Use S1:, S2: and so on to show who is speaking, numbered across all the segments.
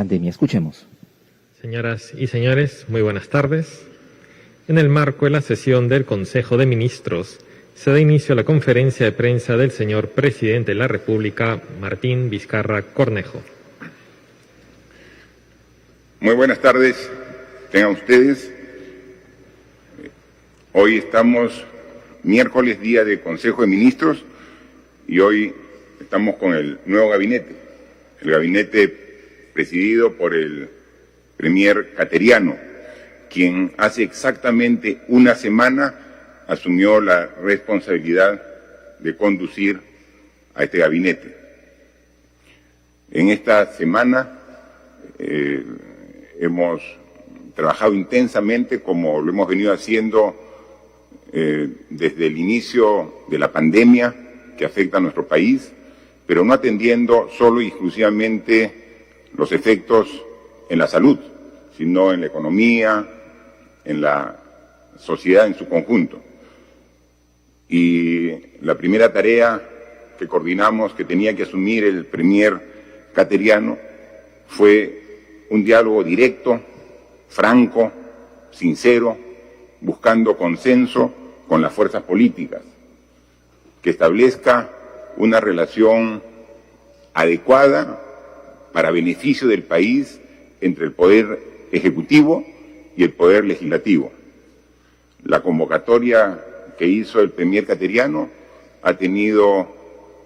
S1: pandemia. Escuchemos.
S2: Señoras y señores, muy buenas tardes. En el marco de la sesión del Consejo de Ministros, se da inicio a la conferencia de prensa del señor Presidente de la República, Martín Vizcarra Cornejo.
S3: Muy buenas tardes, tengan ustedes. Hoy estamos miércoles, día de Consejo de Ministros, y hoy estamos con el nuevo gabinete, el gabinete presidido por el Premier Cateriano, quien hace exactamente una semana asumió la responsabilidad de conducir a este gabinete. En esta semana hemos trabajado intensamente, como lo hemos venido haciendo desde el inicio de la pandemia que afecta a nuestro país, pero no atendiendo solo y exclusivamente los efectos en la salud, sino en la economía, en la sociedad en su conjunto. Y la primera tarea que coordinamos, que tenía que asumir el Premier Cateriano, fue un diálogo directo, franco, sincero, buscando consenso con las fuerzas políticas, que establezca una relación adecuada para beneficio del país entre el Poder Ejecutivo y el Poder Legislativo. La convocatoria que hizo el Premier Cateriano ha tenido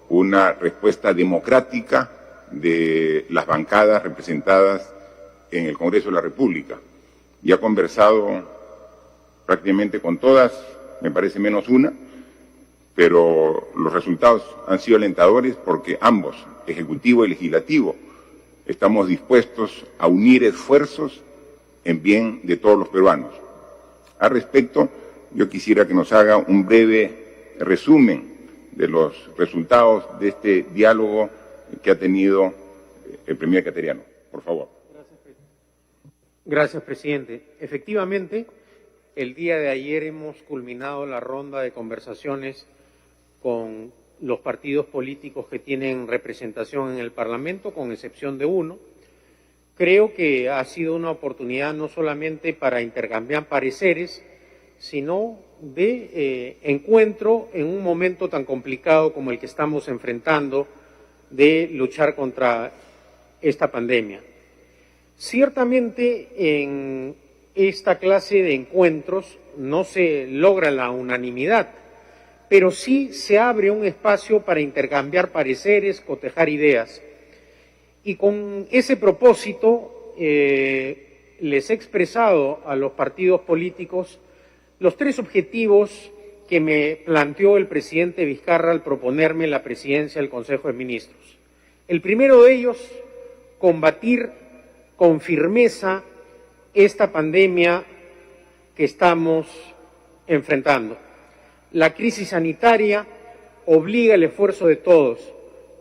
S3: una respuesta democrática de las bancadas representadas en el Congreso de la República y ha conversado prácticamente con todas, me parece menos una, pero los resultados han sido alentadores porque ambos, Ejecutivo y Legislativo, estamos dispuestos a unir esfuerzos en bien de todos los peruanos. Al respecto, yo quisiera que nos haga un breve resumen de los resultados de este diálogo que ha tenido el Premier Cateriano. Por favor.
S4: Gracias, presidente. Efectivamente, el día de ayer hemos culminado la ronda de conversaciones con los partidos políticos que tienen representación en el Parlamento, con excepción de uno. Creo que ha sido una oportunidad no solamente para intercambiar pareceres, sino de encuentro en un momento tan complicado como el que estamos enfrentando de luchar contra esta pandemia. Ciertamente en esta clase de encuentros no se logra la unanimidad, pero sí se abre un espacio para intercambiar pareceres, cotejar ideas. Y con ese propósito les he expresado a los partidos políticos los tres objetivos que me planteó el presidente Vizcarra al proponerme la presidencia del Consejo de Ministros. El primero de ellos, combatir con firmeza esta pandemia que estamos enfrentando. La crisis sanitaria obliga el esfuerzo de todos,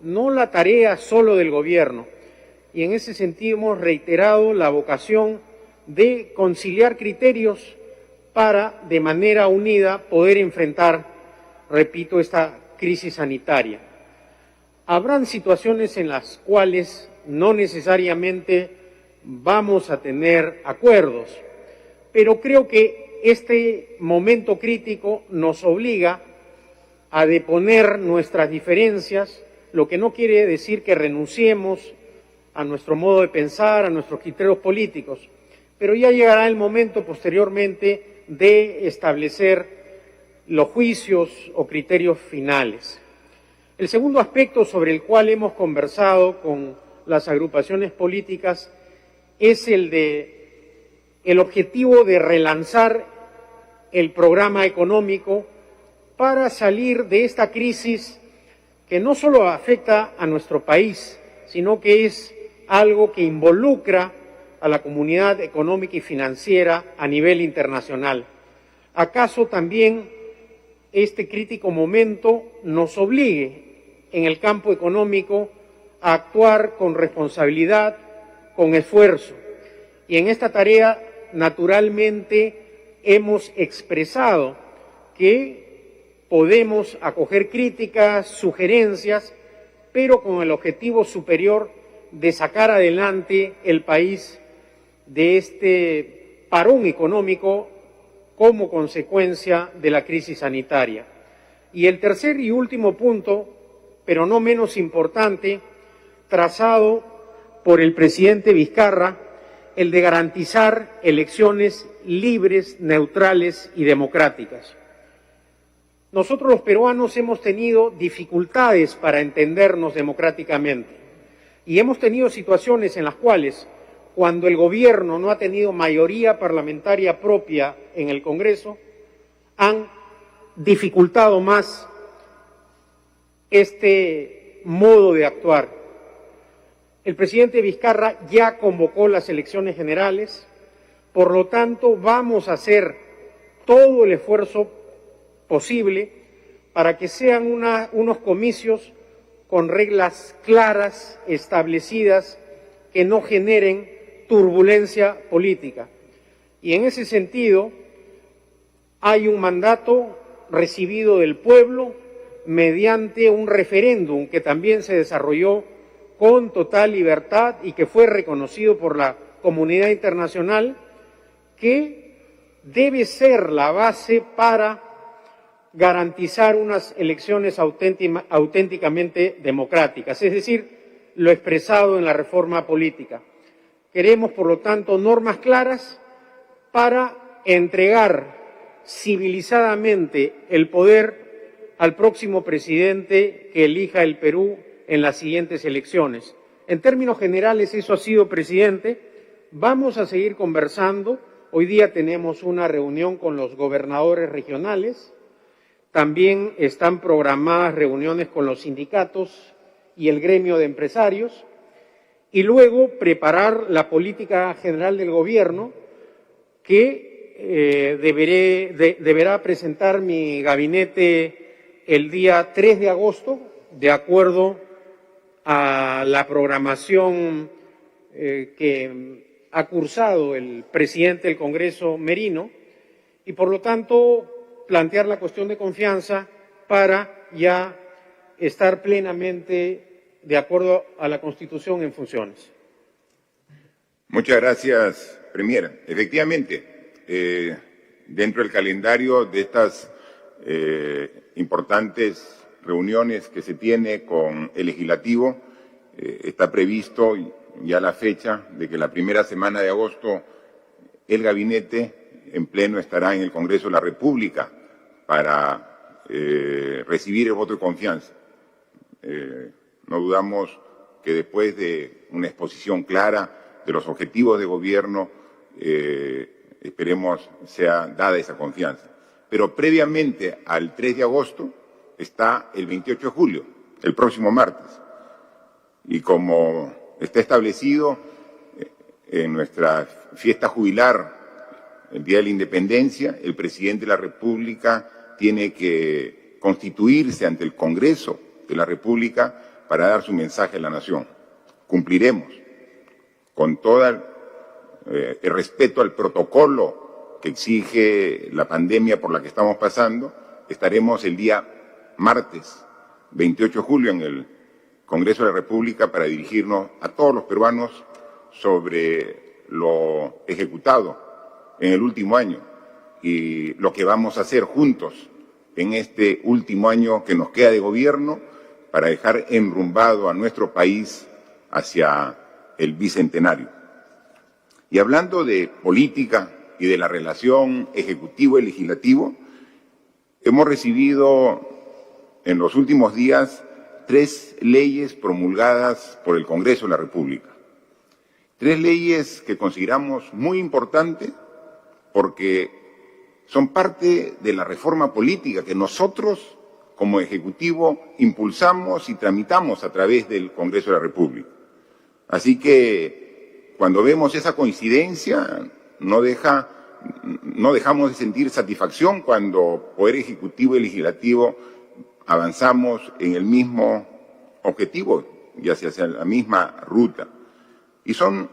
S4: no la tarea solo del gobierno, y en ese sentido hemos reiterado la vocación de conciliar criterios para, de manera unida, poder enfrentar, repito, esta crisis sanitaria. Habrán situaciones en las cuales no necesariamente vamos a tener acuerdos, pero creo que este momento crítico nos obliga a deponer nuestras diferencias, lo que no quiere decir que renunciemos a nuestro modo de pensar, a nuestros criterios políticos, pero ya llegará el momento posteriormente de establecer los juicios o criterios finales. El segundo aspecto sobre el cual hemos conversado con las agrupaciones políticas es el objetivo de relanzar el programa económico para salir de esta crisis que no solo afecta a nuestro país, sino que es algo que involucra a la comunidad económica y financiera a nivel internacional. ¿Acaso también este crítico momento nos obligue en el campo económico a actuar con responsabilidad, con esfuerzo? Y en esta tarea, naturalmente, hemos expresado que podemos acoger críticas, sugerencias, pero con el objetivo superior de sacar adelante el país de este parón económico como consecuencia de la crisis sanitaria. Y el tercer y último punto, pero no menos importante, trazado por el presidente Vizcarra, el de garantizar elecciones libres, neutrales y democráticas. Nosotros los peruanos hemos tenido dificultades para entendernos democráticamente y hemos tenido situaciones en las cuales, cuando el gobierno no ha tenido mayoría parlamentaria propia en el Congreso, han dificultado más este modo de actuar. El presidente Vizcarra ya convocó las elecciones generales, por lo tanto vamos a hacer todo el esfuerzo posible para que sean unos comicios con reglas claras, establecidas, que no generen turbulencia política. Y en ese sentido, hay un mandato recibido del pueblo mediante un referéndum que también se desarrolló con total libertad y que fue reconocido por la comunidad internacional, que debe ser la base para garantizar unas elecciones auténticamente democráticas, es decir, lo expresado en la reforma política. Queremos, por lo tanto, normas claras para entregar civilizadamente el poder al próximo presidente que elija el Perú en las siguientes elecciones. En términos generales, eso ha sido, presidente. Vamos a seguir conversando. Hoy día tenemos una reunión con los gobernadores regionales. También están programadas reuniones con los sindicatos y el gremio de empresarios. Y luego preparar la política general del gobierno que deberá presentar mi gabinete el día 3 de agosto, de acuerdo a la programación que ha cursado el presidente del Congreso, Merino, y por lo tanto plantear la cuestión de confianza para ya estar plenamente de acuerdo a la Constitución en funciones.
S3: Muchas gracias, Premier. Efectivamente, dentro del calendario de estas importantes reuniones que se tiene con el Legislativo, está previsto ya la fecha de que la primera semana de agosto el gabinete en pleno estará en el Congreso de la República para recibir el voto de confianza. No dudamos que después de una exposición clara de los objetivos de gobierno, esperemos sea dada esa confianza. Pero previamente al 3 de agosto está el 28 de julio, el próximo martes. Y como está establecido en nuestra fiesta jubilar, el Día de la Independencia, el presidente de la República tiene que constituirse ante el Congreso de la República para dar su mensaje a la nación. Cumpliremos con todo el respeto al protocolo que exige la pandemia por la que estamos pasando. Estaremos el día martes 28 de julio en el Congreso de la República para dirigirnos a todos los peruanos sobre lo ejecutado en el último año y lo que vamos a hacer juntos en este último año que nos queda de gobierno para dejar enrumbado a nuestro país hacia el bicentenario. Y hablando de política y de la relación ejecutivo y legislativo, hemos recibido en los últimos días 3 leyes promulgadas por el Congreso de la República. 3 leyes que consideramos muy importantes porque son parte de la reforma política que nosotros, como Ejecutivo, impulsamos y tramitamos a través del Congreso de la República. Así que cuando vemos esa coincidencia, no dejamos de sentir satisfacción cuando Poder Ejecutivo y Legislativo avanzamos en el mismo objetivo y hacia la misma ruta. Y son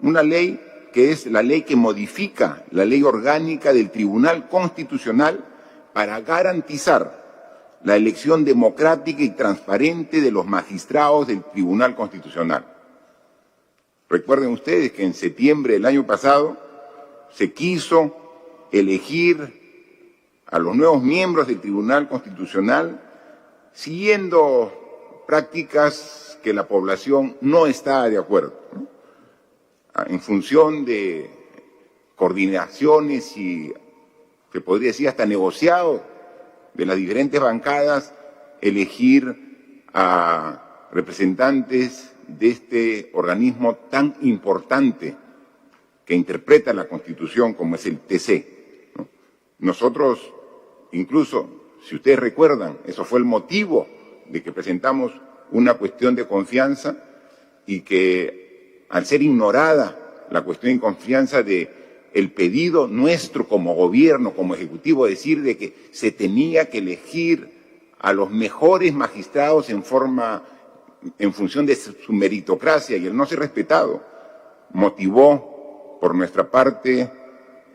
S3: una ley que es la ley que modifica la ley orgánica del Tribunal Constitucional para garantizar la elección democrática y transparente de los magistrados del Tribunal Constitucional. Recuerden ustedes que en septiembre del año pasado se quiso elegir a los nuevos miembros del Tribunal Constitucional siguiendo prácticas que la población no está de acuerdo, ¿no? En función de coordinaciones y, se podría decir, hasta negociado de las diferentes bancadas, elegir a representantes de este organismo tan importante que interpreta la Constitución como es el TC, ¿no? Nosotros, incluso, si ustedes recuerdan, eso fue el motivo de que presentamos una cuestión de confianza y que, al ser ignorada la cuestión de confianza el pedido nuestro como gobierno, como ejecutivo, decir de que se tenía que elegir a los mejores magistrados en función de su meritocracia y el no ser respetado, motivó por nuestra parte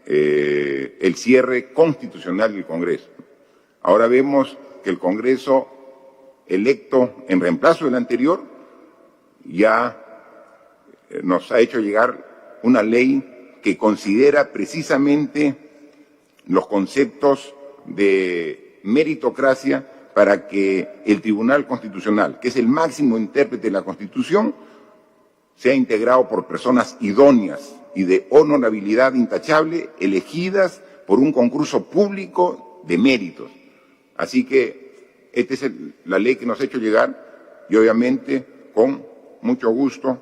S3: el cierre constitucional del Congreso. Ahora vemos que el Congreso electo en reemplazo del anterior ya nos ha hecho llegar una ley que considera precisamente los conceptos de meritocracia para que el Tribunal Constitucional, que es el máximo intérprete de la Constitución, sea integrado por personas idóneas y de honorabilidad intachable, elegidas por un concurso público de méritos. Así que esta es la ley que nos ha hecho llegar y obviamente con mucho gusto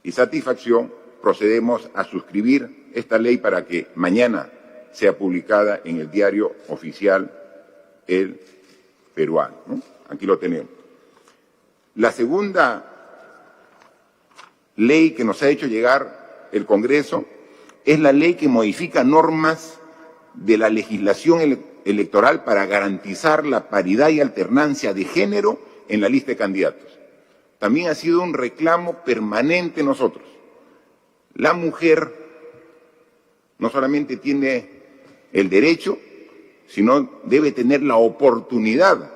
S3: y satisfacción procedemos a suscribir esta ley para que mañana sea publicada en el diario oficial El Peruano, ¿no? Aquí lo tenemos. La segunda ley que nos ha hecho llegar el Congreso es la ley que modifica normas de la legislación electoral para garantizar la paridad y alternancia de género en la lista de candidatos. También ha sido un reclamo permanente nosotros. La mujer no solamente tiene el derecho, sino debe tener la oportunidad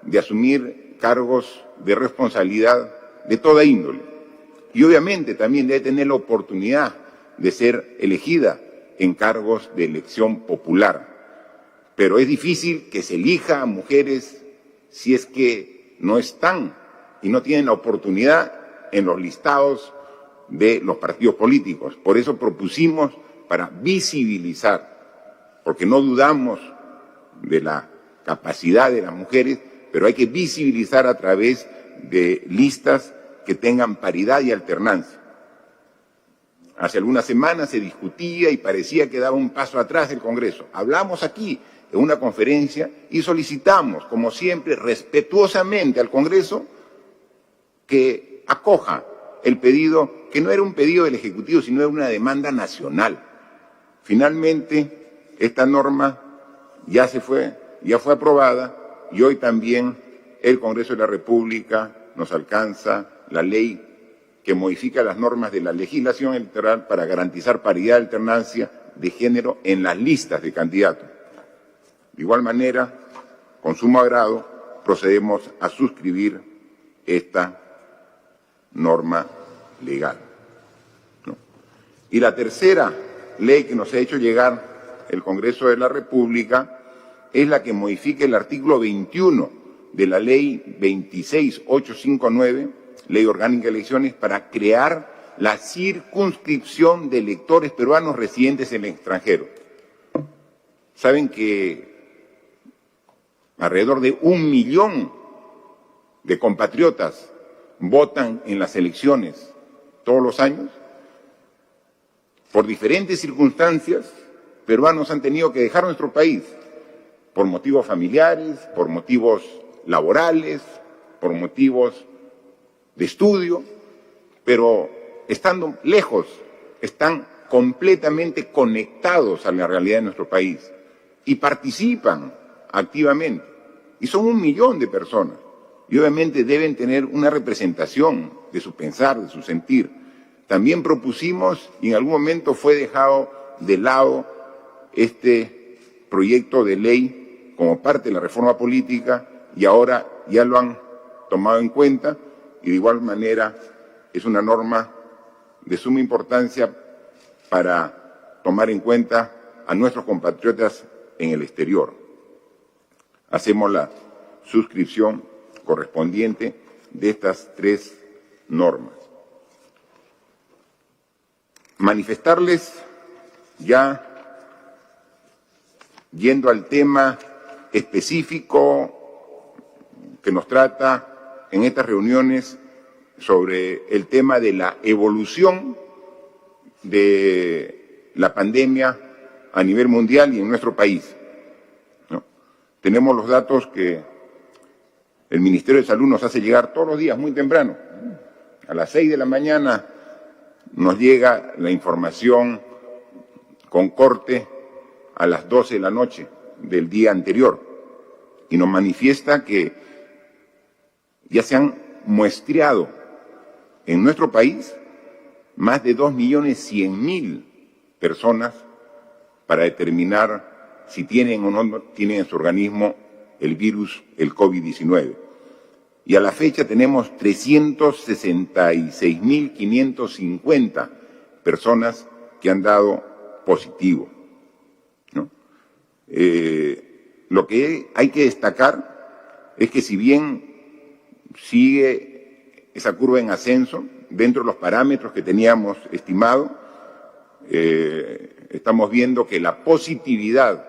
S3: de asumir cargos de responsabilidad de toda índole. Y obviamente también debe tener la oportunidad de ser elegida en cargos de elección popular. Pero es difícil que se elija a mujeres si es que no están y no tienen la oportunidad en los listados de los partidos políticos. Por eso propusimos para visibilizar, porque no dudamos de la capacidad de las mujeres, pero hay que visibilizar a través de listas que tengan paridad y alternancia. Hace algunas semanas se discutía y parecía que daba un paso atrás el Congreso. Hablamos aquí en una conferencia y solicitamos, como siempre, respetuosamente al Congreso que acoja el pedido, que no era un pedido del Ejecutivo, sino era una demanda nacional. Finalmente, esta norma ya fue aprobada y hoy también el Congreso de la República nos alcanza la ley que modifica las normas de la legislación electoral para garantizar paridad y alternancia de género en las listas de candidatos. De igual manera, con sumo agrado, procedemos a suscribir esta norma legal, ¿no? Y la tercera ley que nos ha hecho llegar el Congreso de la República es la que modifica el artículo 21 de la Ley 26859, Ley Orgánica de Elecciones, para crear la circunscripción de electores peruanos residentes en el extranjero. Saben que alrededor de 1 millón de compatriotas votan en las elecciones todos los años. Por diferentes circunstancias, peruanos han tenido que dejar nuestro país por motivos familiares, por motivos laborales, por motivos de estudio, pero estando lejos, están completamente conectados a la realidad de nuestro país y participan activamente. Y son 1 millón de personas. Y obviamente deben tener una representación de su pensar, de su sentir. También propusimos, y en algún momento fue dejado de lado este proyecto de ley como parte de la reforma política, y ahora ya lo han tomado en cuenta, y de igual manera es una norma de suma importancia para tomar en cuenta a nuestros compatriotas en el exterior. Hacemos la suscripción correspondiente de estas 3 normas. Manifestarles, ya yendo al tema específico que nos trata en estas reuniones sobre el tema de la evolución de la pandemia a nivel mundial y en nuestro país, ¿no? Tenemos los datos que el Ministerio de Salud nos hace llegar todos los días muy temprano. A las 6 de la mañana nos llega la información con corte a las 12 de la noche del día anterior y nos manifiesta que ya se han muestreado en nuestro país más de 2.100.000 personas para determinar si tienen o no tienen en su organismo el virus, el COVID-19. Y a la fecha tenemos 366.550 personas que han dado positivo, ¿no? Lo que hay que destacar es que si bien sigue esa curva en ascenso, dentro de los parámetros que teníamos estimado, estamos viendo que la positividad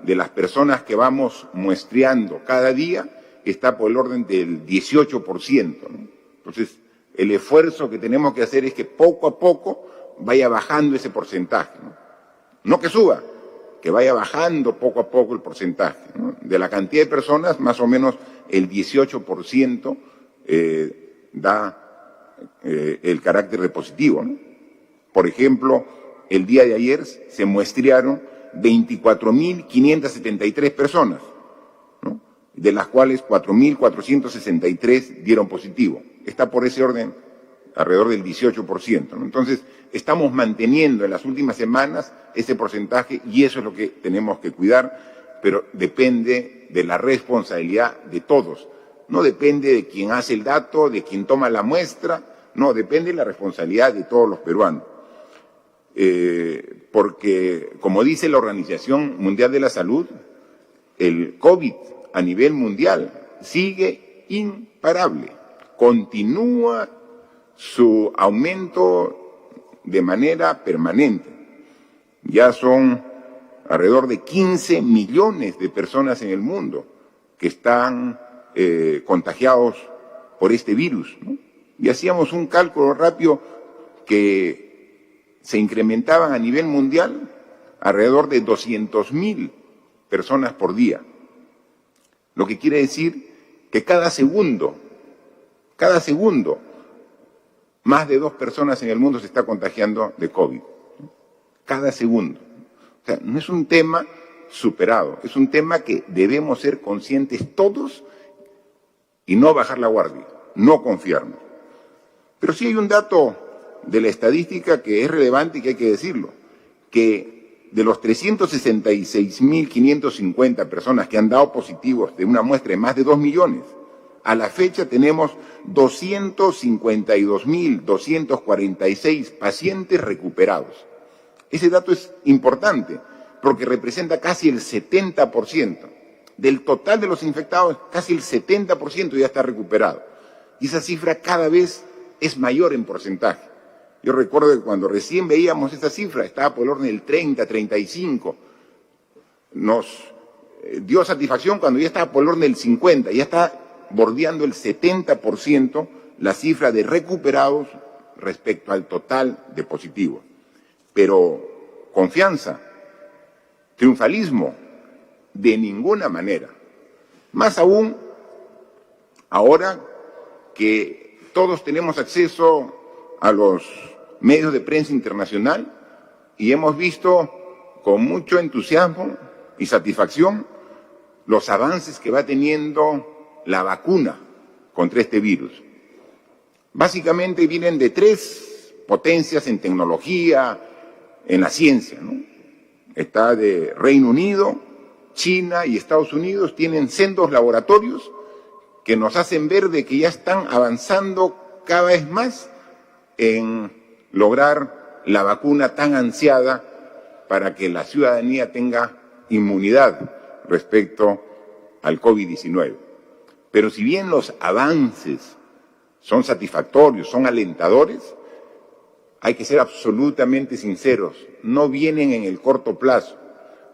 S3: de las personas que vamos muestreando cada día está por el orden del 18%, ¿no? Entonces, el esfuerzo que tenemos que hacer es que poco a poco vaya bajando ese porcentaje, ¿no? No que suba, que vaya bajando poco a poco el porcentaje, ¿no? De la cantidad de personas, más o menos el 18% da el carácter de positivo, ¿no? Por ejemplo, el día de ayer se muestrearon 24.573 personas, ¿no? De las cuales 4.463 dieron positivo. Está por ese orden, alrededor del 18%, ¿no? Entonces, estamos manteniendo en las últimas semanas ese porcentaje y eso es lo que tenemos que cuidar, pero depende de la responsabilidad de todos. No depende de quien hace el dato, de quien toma la muestra, no, depende de la responsabilidad de todos los peruanos. Porque, como dice la Organización Mundial de la Salud, el COVID a nivel mundial sigue imparable, continúa su aumento de manera permanente. Ya son alrededor de 15 millones de personas en el mundo que están contagiados por este virus, ¿no? Y hacíamos un cálculo rápido que se incrementaban a nivel mundial alrededor de 200.000 personas por día. Lo que quiere decir que cada segundo, más de 2 personas en el mundo se está contagiando de COVID. Cada segundo. O sea, no es un tema superado, es un tema que debemos ser conscientes todos y no bajar la guardia, no confiarnos. Pero sí hay un dato de la estadística que es relevante y que hay que decirlo, que de los 366.550 personas que han dado positivos de una muestra de más de 2 millones, a la fecha tenemos 252.246 pacientes recuperados. Ese dato es importante porque representa casi el 70%. Del total de los infectados, casi el 70% ya está recuperado. Y esa cifra cada vez es mayor en porcentaje. Yo recuerdo que cuando recién veíamos esa cifra, estaba por el orden del 30, 35. Nos dio satisfacción cuando ya estaba por el orden del 50, ya está bordeando el 70% la cifra de recuperados respecto al total de positivos. Pero confianza, triunfalismo, de ninguna manera. Más aún, ahora que todos tenemos acceso a los medios de prensa internacional y hemos visto con mucho entusiasmo y satisfacción los avances que va teniendo la vacuna contra este virus. Básicamente vienen de 3 potencias en tecnología, en la ciencia, ¿no? Está de Reino Unido, China y Estados Unidos, tienen sendos laboratorios que nos hacen ver de que ya están avanzando cada vez más en lograr la vacuna tan ansiada para que la ciudadanía tenga inmunidad respecto al COVID-19. Pero si bien los avances son satisfactorios, son alentadores, hay que ser absolutamente sinceros, no vienen en el corto plazo.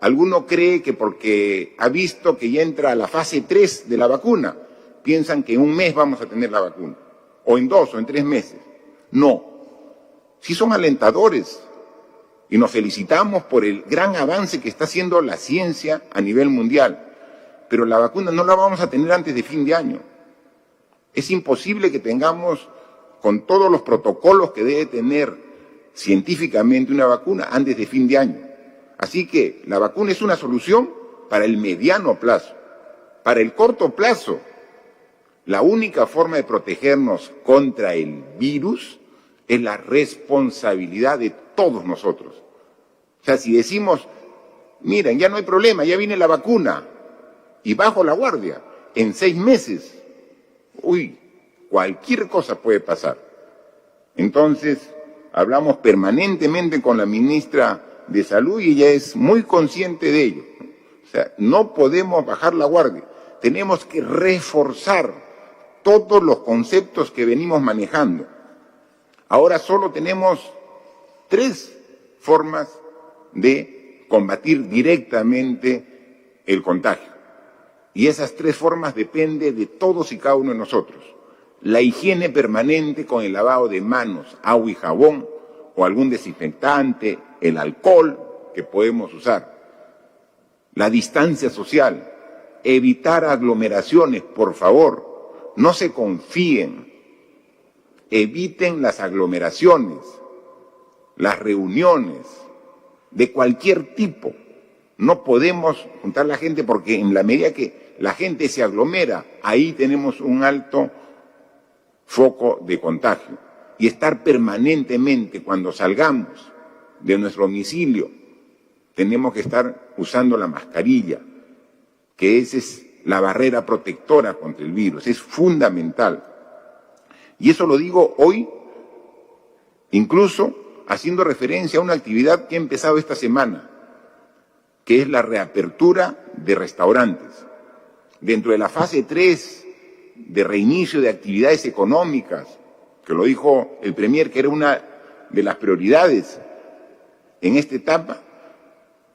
S3: Alguno cree que porque ha visto que ya entra a la fase 3 de la vacuna, piensan que en un mes vamos a tener la vacuna, o en 2 o en 3 meses. No, sí son alentadores y nos felicitamos por el gran avance que está haciendo la ciencia a nivel mundial, pero la vacuna no la vamos a tener antes de fin de año. Es imposible que tengamos, con todos los protocolos que debe tener científicamente una vacuna, antes de fin de año. Así que la vacuna es una solución para el mediano plazo. Para el corto plazo, la única forma de protegernos contra el virus es la responsabilidad de todos nosotros. O sea, si decimos, miren, ya no hay problema, ya viene la vacuna, y bajo la guardia, en 6 meses, cualquier cosa puede pasar. Entonces, hablamos permanentemente con la ministra de Salud y ella es muy consciente de ello. O sea, no podemos bajar la guardia. Tenemos que reforzar todos los conceptos que venimos manejando. Ahora solo tenemos 3 formas de combatir directamente el contagio. Y esas 3 formas dependen de todos y cada uno de nosotros. La higiene permanente con el lavado de manos, agua y jabón, o algún desinfectante, el alcohol que podemos usar. La distancia social, evitar aglomeraciones, por favor, no se confíen, eviten las aglomeraciones, las reuniones, de cualquier tipo. No podemos juntar la gente porque en la medida que la gente se aglomera, ahí tenemos un alto foco de contagio. Y estar permanentemente, cuando salgamos de nuestro domicilio, tenemos que estar usando la mascarilla, que esa es la barrera protectora contra el virus, es fundamental. Y eso lo digo hoy, incluso haciendo referencia a una actividad que ha empezado esta semana, que es la reapertura de restaurantes. Dentro de la fase 3 de reinicio de actividades económicas, que lo dijo el Premier, que era una de las prioridades en esta etapa,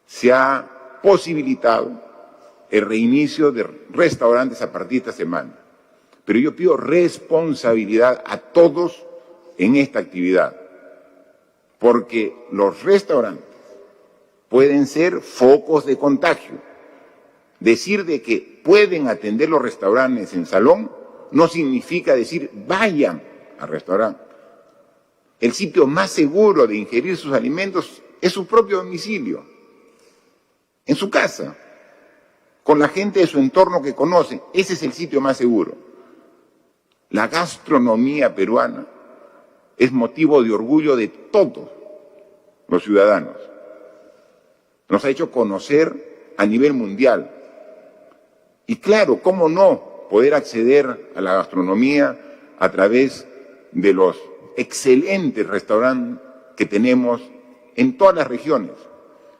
S3: se ha posibilitado el reinicio de restaurantes a partir de esta semana. Pero yo pido responsabilidad a todos en esta actividad, porque los restaurantes pueden ser focos de contagio. Decir de que pueden atender los restaurantes en salón no significa decir vayan al restaurante. El sitio más seguro de ingerir sus alimentos es su propio domicilio, en su casa, con la gente de su entorno que conoce. Ese es el sitio más seguro. La gastronomía peruana es motivo de orgullo de todos los ciudadanos. Nos ha hecho conocer a nivel mundial. Y claro, ¿cómo no poder acceder a la gastronomía a través de los excelentes restaurantes que tenemos en todas las regiones?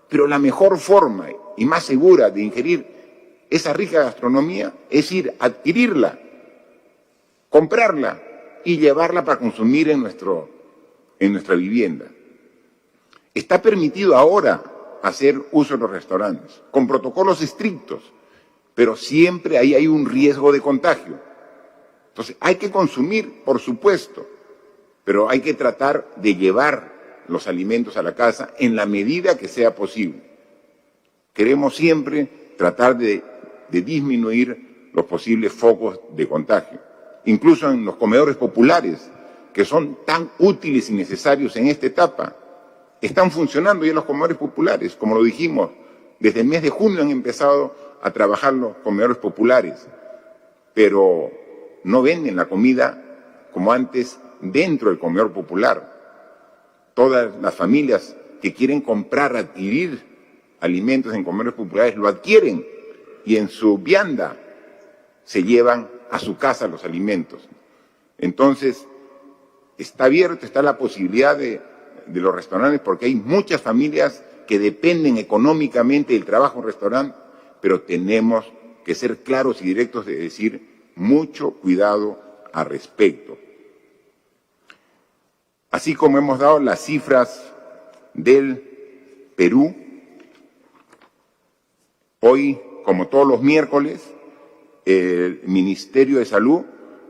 S3: Pero la mejor forma y más segura de ingerir esa rica gastronomía es ir a adquirirla, comprarla y llevarla para consumir en nuestra vivienda. Está permitido ahora hacer uso de los restaurantes, con protocolos estrictos, pero siempre ahí hay un riesgo de contagio. Entonces, hay que consumir, por supuesto, pero hay que tratar de llevar los alimentos a la casa en la medida que sea posible. Queremos siempre tratar de disminuir los posibles focos de contagio, incluso en los comedores populares, que son tan útiles y necesarios en esta etapa. Están funcionando ya los comedores populares, como lo dijimos, desde el mes de junio han empezado a trabajar los comedores populares, pero no venden la comida como antes dentro del comedor popular. Todas las familias que quieren comprar, adquirir alimentos en comedores populares, lo adquieren y en su vianda se llevan a su casa los alimentos. Entonces, está abierto, está la posibilidad de de los restaurantes, porque hay muchas familias que dependen económicamente del trabajo en restaurante, pero tenemos que ser claros y directos de decir mucho cuidado al respecto. Así como hemos dado las cifras del Perú, hoy, como todos los miércoles, el Ministerio de Salud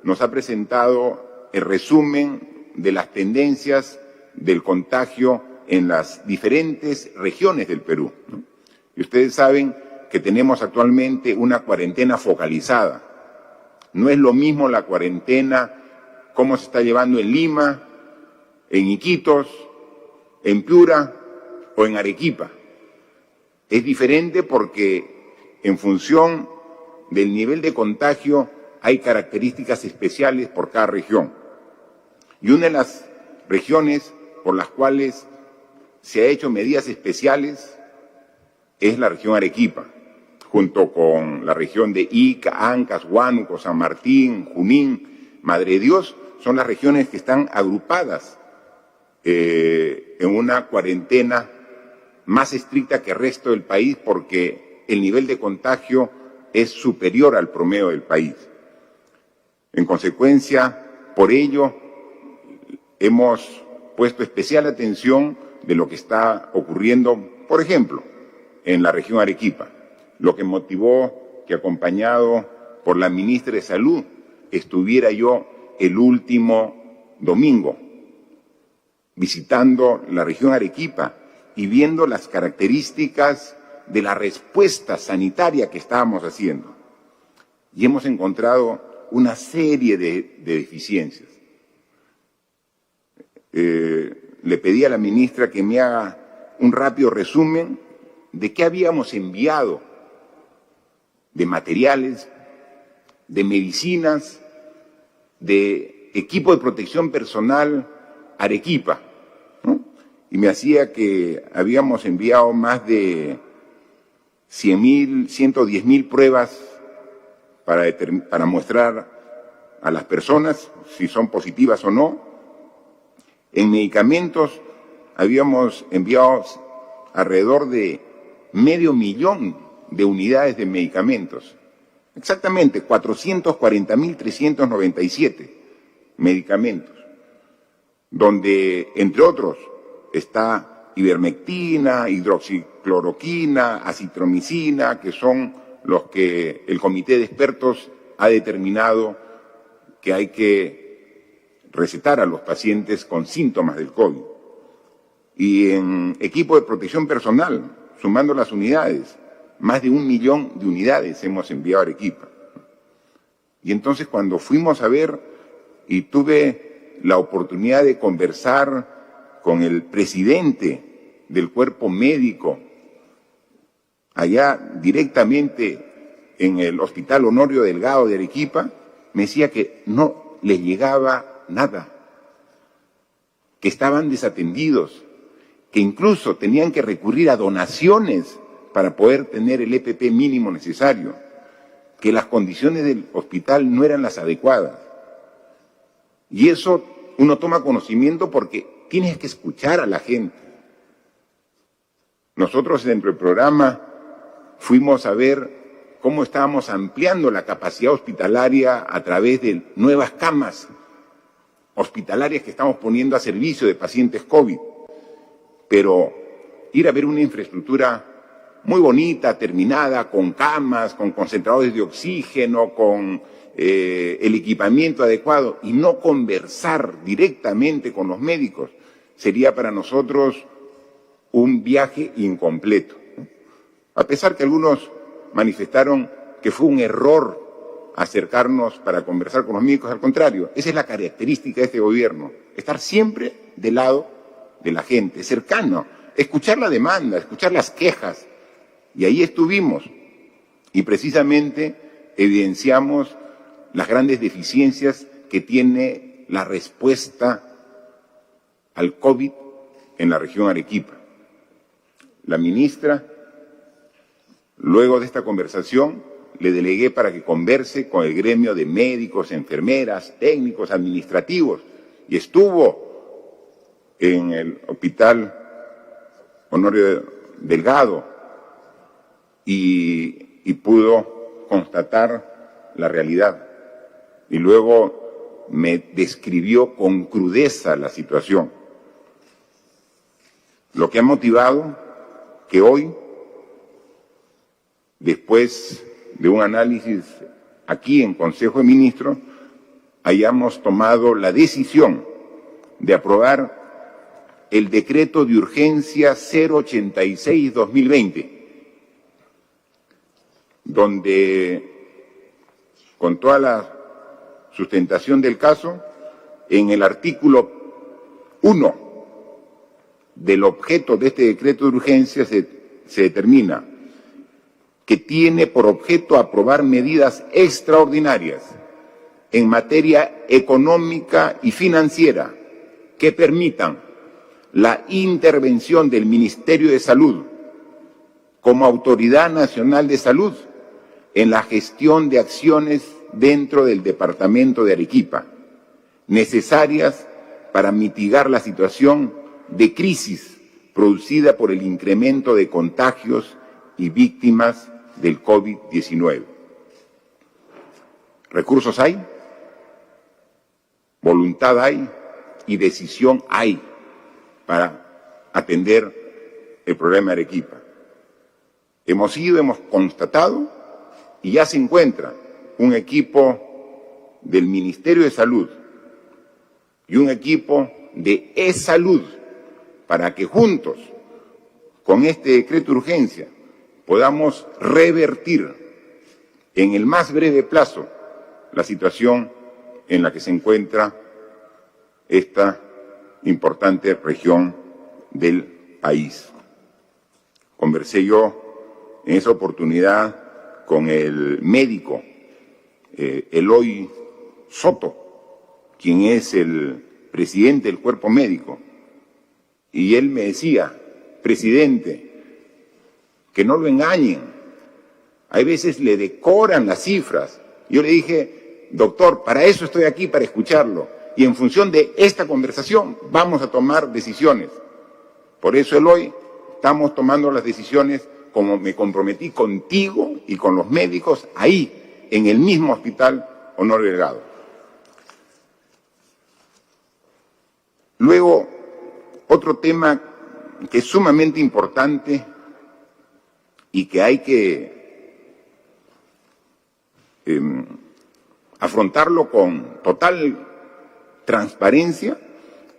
S3: nos ha presentado el resumen de las tendencias del contagio en las diferentes regiones del Perú, ¿no? Y ustedes saben que tenemos actualmente una cuarentena focalizada. No es lo mismo la cuarentena cómo se está llevando en Lima, en Iquitos, en Piura o en Arequipa. Es diferente porque en función del nivel de contagio hay características especiales por cada región. Y una de las regiones por las cuales se ha hecho medidas especiales es la región Arequipa, junto con la región de Ica, Ancash, Huánuco, San Martín, Junín, Madre de Dios, son las regiones que están agrupadas en una cuarentena más estricta que el resto del país porque el nivel de contagio es superior al promedio del país. En consecuencia, por ello, hemos puesto especial atención de lo que está ocurriendo, por ejemplo, en la región Arequipa, lo que motivó que, acompañado por la ministra de Salud, estuviera yo el último domingo visitando la región Arequipa y viendo las características de la respuesta sanitaria que estábamos haciendo. Y hemos encontrado una serie de deficiencias. Le pedí a la ministra que me haga un rápido resumen de qué habíamos enviado de materiales, de medicinas, de equipo de protección personal a Arequipa, ¿no? Y me hacía que habíamos enviado más de 100.000, 110.000 pruebas para mostrar a las personas si son positivas o no. En medicamentos habíamos enviado alrededor de 500.000 de unidades de medicamentos. Exactamente, 440.397 medicamentos, donde, entre otros, está ivermectina, hidroxicloroquina, acitromicina, que son los que el comité de expertos ha determinado que hay que recetar a los pacientes con síntomas del COVID. Y en equipo de protección personal, sumando las unidades, más de 1 millón de unidades hemos enviado a Arequipa. Y entonces cuando fuimos a ver y tuve la oportunidad de conversar con el presidente del cuerpo médico allá directamente en el Hospital Honorio Delgado de Arequipa, me decía que no les llegaba nada, que estaban desatendidos, que incluso tenían que recurrir a donaciones para poder tener el EPP mínimo necesario, que las condiciones del hospital no eran las adecuadas. Y eso uno toma conocimiento porque tienes que escuchar a la gente. Nosotros dentro del programa fuimos a ver cómo estábamos ampliando la capacidad hospitalaria a través de nuevas camas hospitalarias que estamos poniendo a servicio de pacientes COVID. Pero ir a ver una infraestructura muy bonita, terminada, con camas, con concentradores de oxígeno, con el equipamiento adecuado, y no conversar directamente con los médicos, sería para nosotros un viaje incompleto. A pesar que algunos manifestaron que fue un error acercarnos para conversar con los médicos, al contrario, esa es la característica de este gobierno, estar siempre del lado de la gente, cercano, escuchar la demanda, escuchar las quejas. Y ahí estuvimos y precisamente evidenciamos las grandes deficiencias que tiene la respuesta al COVID en la región Arequipa. La ministra, luego de esta conversación, le delegué para que converse con el gremio de médicos, enfermeras, técnicos, administrativos, y estuvo en el Hospital Honorio Delgado y pudo constatar la realidad. Y luego me describió con crudeza la situación. Lo que ha motivado que hoy, después de un análisis aquí en Consejo de Ministros, hayamos tomado la decisión de aprobar el decreto de urgencia 086-2020, donde, con toda la sustentación del caso, en el artículo 1 del objeto de este decreto de urgencia se determina que tiene por objeto aprobar medidas extraordinarias en materia económica y financiera que permitan la intervención del Ministerio de Salud como Autoridad Nacional de Salud en la gestión de acciones dentro del departamento de Arequipa, necesarias para mitigar la situación de crisis producida por el incremento de contagios y víctimas del COVID-19. Recursos hay, voluntad hay y decisión hay para atender el problema de Arequipa. Hemos constatado y ya se encuentra un equipo del Ministerio de Salud y un equipo de e-Salud para que juntos, con este decreto de urgencia, podamos revertir en el más breve plazo la situación en la que se encuentra esta importante región del país. Conversé yo en esa oportunidad con el médico Eloy Soto, quien es el presidente del cuerpo médico, y él me decía: presidente, que no lo engañen, hay veces le decoran las cifras. Yo le dije: doctor, para eso estoy aquí, para escucharlo, y en función de esta conversación vamos a tomar decisiones. Por eso, Eloy, estamos tomando las decisiones como me comprometí contigo y con los médicos ahí, en el mismo Hospital Honorio Delgado. Luego, otro tema que es sumamente importante y que hay que afrontarlo con total transparencia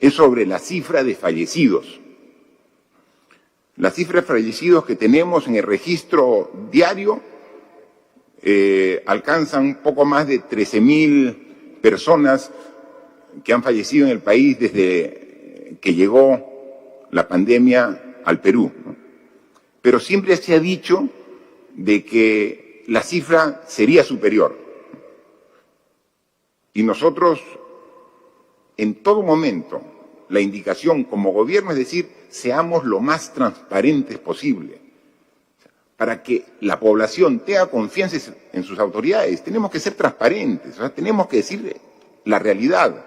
S3: es sobre la cifra de fallecidos. Las cifras de fallecidos que tenemos en el registro diario alcanzan un poco más de 13.000 personas que han fallecido en el país desde que llegó la pandemia al Perú, ¿no? Pero siempre se ha dicho de que la cifra sería superior. Y nosotros, en todo momento, la indicación como gobierno es decir, seamos lo más transparentes posible. Para que la población tenga confianza en sus autoridades, tenemos que ser transparentes, o sea, tenemos que decir la realidad,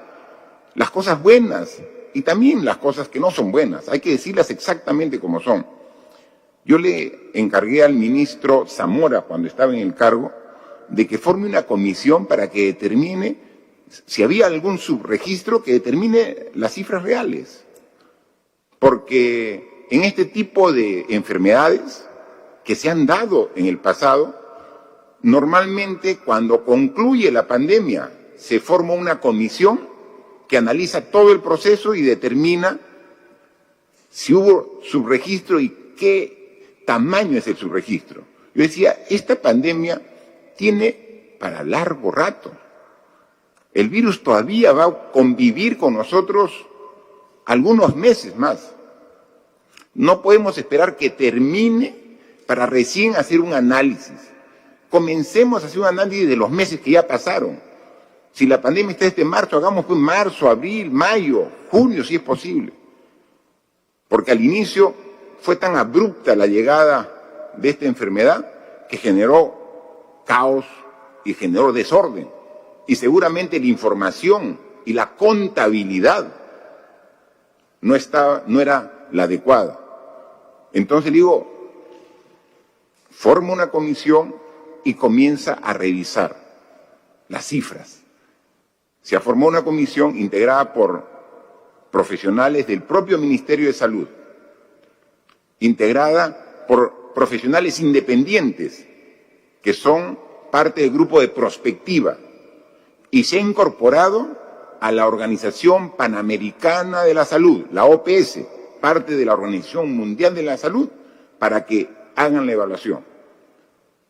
S3: las cosas buenas y también las cosas que no son buenas, hay que decirlas exactamente como son. Yo le encargué al ministro Zamora, cuando estaba en el cargo, de que forme una comisión para que determine si había algún subregistro que determine las cifras reales. Porque en este tipo de enfermedades que se han dado en el pasado, normalmente cuando concluye la pandemia se forma una comisión que analiza todo el proceso y determina si hubo subregistro y qué tamaño es el subregistro. Yo decía, esta pandemia tiene para largo rato. El virus todavía va a convivir con nosotros algunos meses más. No podemos esperar que termine para recién hacer un análisis. Comencemos a hacer un análisis de los meses que ya pasaron. Si la pandemia está desde marzo, hagamos pues marzo, abril, mayo, junio, si es posible. Porque al inicio fue tan abrupta la llegada de esta enfermedad que generó caos y generó desorden. Y seguramente la información y la contabilidad no era la adecuada. Entonces digo, forma una comisión y comienza a revisar las cifras. Se ha formado una comisión integrada por profesionales del propio Ministerio de Salud, integrada por profesionales independientes que son parte del grupo de prospectiva y se ha incorporado a la Organización Panamericana de la Salud, la OPS, parte de la Organización Mundial de la Salud, para que hagan la evaluación.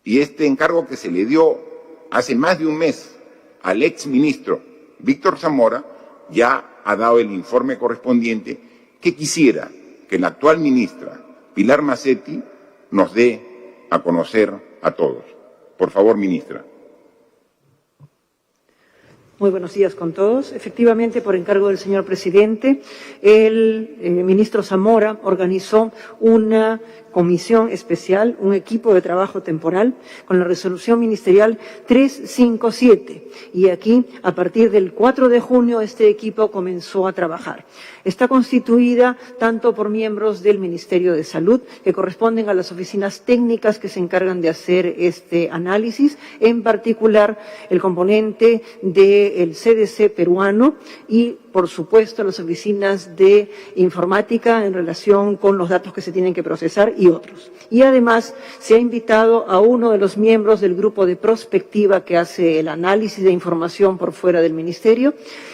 S3: Y este encargo que se le dio hace más de un mes al exministro Víctor Zamora ya ha dado el informe correspondiente que quisiera que la actual ministra Pilar Macetti nos dé a conocer a todos. Por favor, ministra.
S1: Muy buenos días con todos. Efectivamente, por encargo del señor presidente, el ministro Zamora organizó una comisión especial, un equipo de trabajo temporal con la resolución ministerial 357. Y aquí, a partir del 4 de junio, este equipo comenzó a trabajar. Está constituida tanto por miembros del Ministerio de Salud, que corresponden a las oficinas técnicas que se encargan de hacer este análisis, en particular el componente del CDC peruano y, por supuesto, las oficinas de informática en relación con los datos que se tienen que procesar y otros. Y además se ha invitado a uno de los miembros del grupo de prospectiva que hace el análisis de información por fuera del Ministerio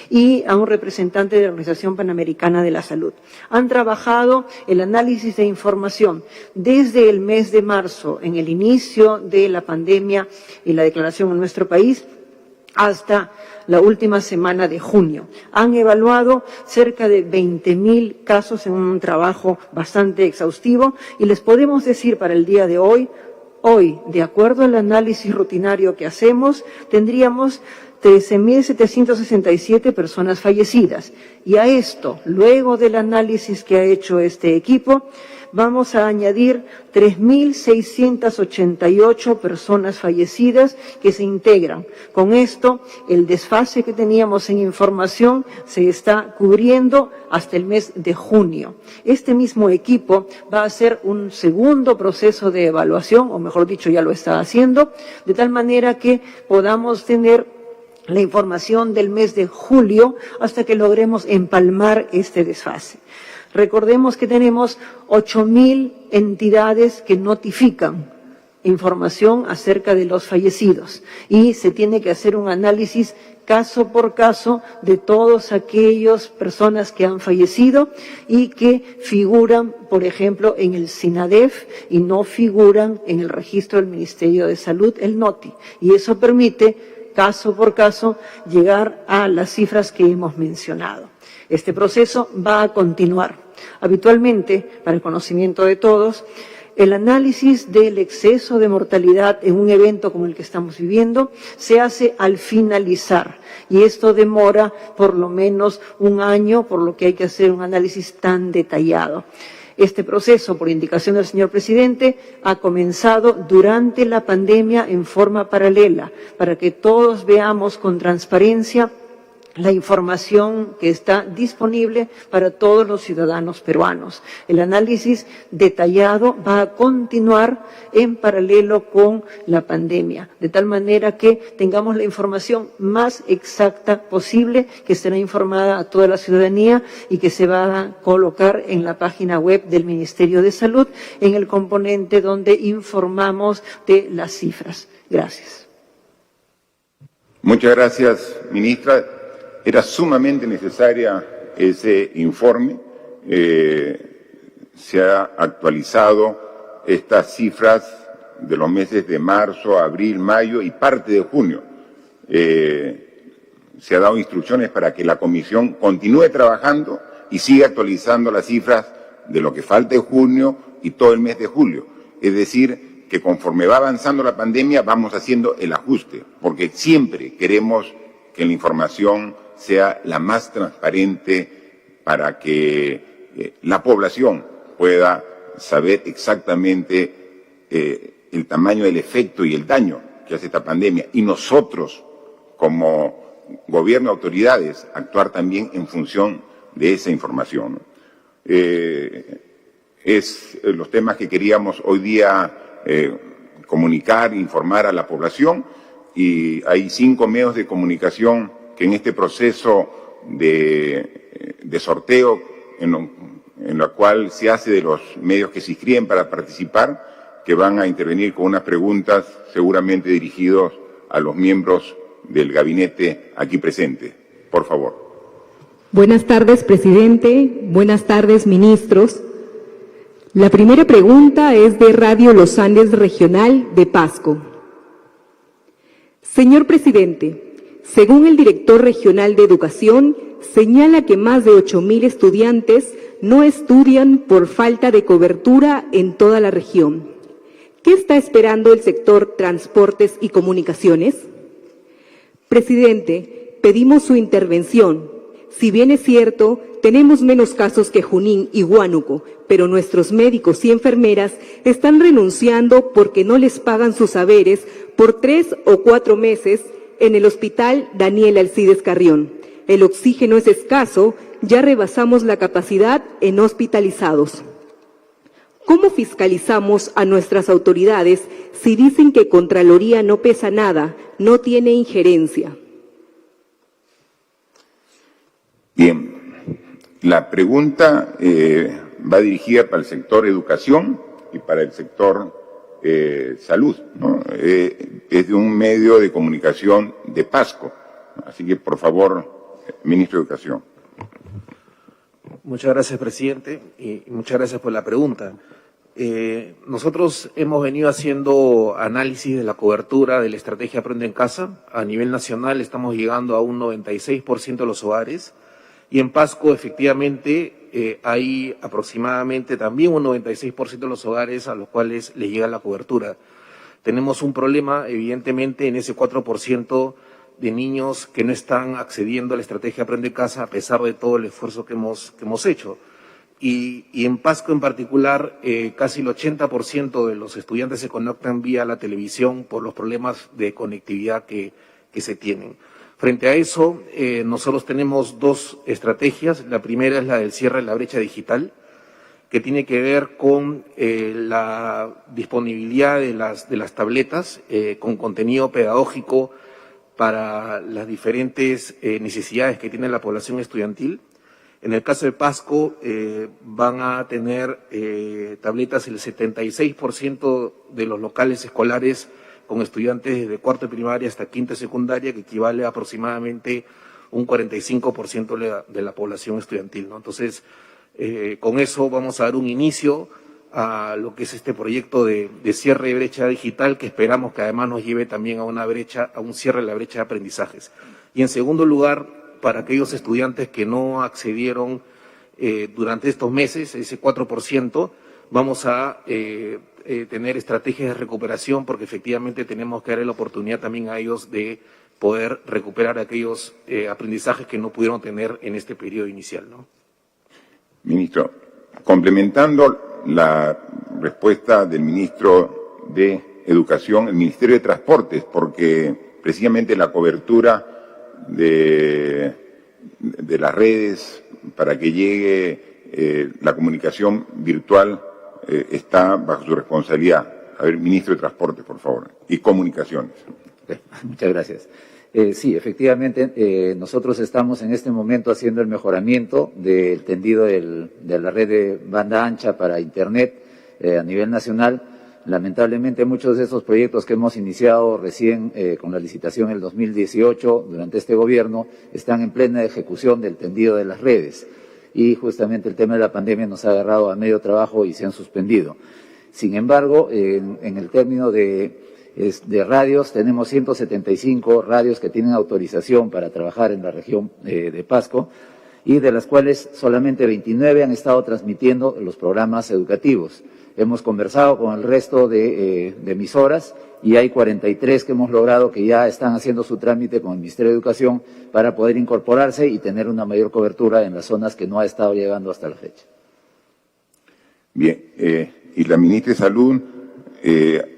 S1: y a un representante de la Organización Panamericana de la Salud. Han trabajado el análisis de información desde el mes de marzo, en el inicio de la pandemia y la declaración en nuestro país, hasta la última semana de junio. Han evaluado cerca de 20.000 casos en un trabajo bastante exhaustivo y les podemos decir para el día de hoy, de acuerdo al análisis rutinario que hacemos, tendríamos 13.767 personas fallecidas. Y a esto, luego del análisis que ha hecho este equipo, vamos a añadir 3.688 personas fallecidas que se integran. Con esto, el desfase que teníamos en información se está cubriendo hasta el mes de junio. Este mismo equipo va a hacer un segundo proceso de evaluación, o mejor dicho, ya lo está haciendo, de tal manera que podamos tener la información del mes de julio hasta que logremos empalmar este desfase. Recordemos que tenemos 8.000 entidades que notifican información acerca de los fallecidos y se tiene que hacer un análisis caso por caso de todas aquellas personas que han fallecido y que figuran, por ejemplo, en el SINADEF y no figuran en el registro del Ministerio de Salud, el NOTI. Y eso permite, caso por caso, llegar a las cifras que hemos mencionado. Este proceso va a continuar. Habitualmente, para el conocimiento de todos, el análisis del exceso de mortalidad en un evento como el que estamos viviendo se hace al finalizar y esto demora por lo menos un año, por lo que hay que hacer un análisis tan detallado. Este proceso, por indicación del señor presidente, ha comenzado durante la pandemia en forma paralela para que todos veamos con transparencia la información que está disponible para todos los ciudadanos peruanos. El análisis detallado va a continuar en paralelo con la pandemia, de tal manera que tengamos la información más exacta posible, que será informada a toda la ciudadanía y que se va a colocar en la página web del Ministerio de Salud, en el componente donde informamos de las cifras. Gracias.
S3: Muchas gracias, ministra. Era sumamente necesaria ese informe. Se ha actualizado estas cifras de los meses de marzo, abril, mayo y parte de junio. Se ha dado instrucciones para que la comisión continúe trabajando y siga actualizando las cifras de lo que falta de junio y todo el mes de julio. Es decir, que conforme va avanzando la pandemia vamos haciendo el ajuste, porque siempre queremos que la información sea la más transparente para que la población pueda saber exactamente el tamaño del efecto y el daño que hace esta pandemia. Y nosotros, como gobierno, autoridades, actuar también en función de esa información. es los temas que queríamos hoy día comunicar, informar a la población, y hay 5 medios de comunicación que en este proceso de sorteo, en la cual se hace de los medios que se inscriben para participar, que van a intervenir con unas preguntas seguramente dirigidos a los miembros del gabinete aquí presente. Por favor.
S5: Buenas tardes, presidente. Buenas tardes, ministros. La primera pregunta es de Radio Los Andes Regional de Pasco. Señor presidente, según el director regional de Educación, señala que más de 8.000 estudiantes no estudian por falta de cobertura en toda la región. ¿Qué está esperando el sector transportes y comunicaciones? Presidente, pedimos su intervención. Si bien es cierto, tenemos menos casos que Junín y Huánuco, pero nuestros médicos y enfermeras están renunciando porque no les pagan sus haberes por 3 o 4 meses en el Hospital Daniel Alcides Carrión. El oxígeno es escaso, ya rebasamos la capacidad en hospitalizados. ¿Cómo fiscalizamos a nuestras autoridades si dicen que Contraloría no pesa nada, no tiene injerencia?
S3: Bien, la pregunta va dirigida para el sector educación y para el sector salud, ¿no? Es de un medio de comunicación de Pasco. Así que, por favor, ministro de Educación.
S6: Muchas gracias, presidente, y muchas gracias por la pregunta. Nosotros hemos venido haciendo análisis de la cobertura de la estrategia Aprende en Casa. A nivel nacional estamos llegando a un 96% de los hogares, y en Pasco efectivamente hay aproximadamente también un 96% de los hogares a los cuales les llega la cobertura. Tenemos un problema evidentemente en ese 4% de niños que no están accediendo a la estrategia Aprende en Casa a pesar de todo el esfuerzo que hemos hecho. Y en Pasco en particular, casi el 80% de los estudiantes se conectan vía la televisión por los problemas de conectividad que se tienen. Frente a eso, nosotros tenemos 2 estrategias. La primera es la del cierre de la brecha digital, que tiene que ver con la disponibilidad de las tabletas con contenido pedagógico para las diferentes necesidades que tiene la población estudiantil. En el caso de Pasco, van a tener tabletas el 76% de los locales escolares con estudiantes de cuarto de primaria hasta quinto de secundaria, que equivale a aproximadamente un 45% de la población estudiantil, ¿no? Entonces, con eso vamos a dar un inicio a lo que es este proyecto de cierre de brecha digital, que esperamos que además nos lleve también a un cierre de la brecha de aprendizajes. Y en segundo lugar, para aquellos estudiantes que no accedieron durante estos meses, ese 4%, vamos a tener estrategias de recuperación, porque efectivamente tenemos que darle la oportunidad también a ellos de poder recuperar aquellos aprendizajes que no pudieron tener en este periodo inicial, ¿no?
S3: Ministro, complementando la respuesta del ministro de Educación, el Ministerio de Transportes, porque precisamente la cobertura de las redes para que llegue la comunicación virtual está bajo su responsabilidad. A ver, ministro de Transportes, por favor, y Comunicaciones.
S7: Muchas gracias. Sí, efectivamente, nosotros estamos en este momento haciendo el mejoramiento del tendido de la red de banda ancha para Internet a nivel nacional. Lamentablemente, muchos de esos proyectos que hemos iniciado recién con la licitación en el 2018, durante este gobierno, están en plena ejecución del tendido de las redes. Y justamente el tema de la pandemia nos ha agarrado a medio trabajo y se han suspendido. Sin embargo, en el término de radios, tenemos 175 radios que tienen autorización para trabajar en la región de Pasco, y de las cuales solamente 29 han estado transmitiendo los programas educativos. Hemos conversado con el resto de emisoras y hay 43 que hemos logrado que ya están haciendo su trámite con el Ministerio de Educación para poder incorporarse y tener una mayor cobertura en las zonas que no ha estado llegando hasta la fecha.
S3: Bien, y la ministra de Salud,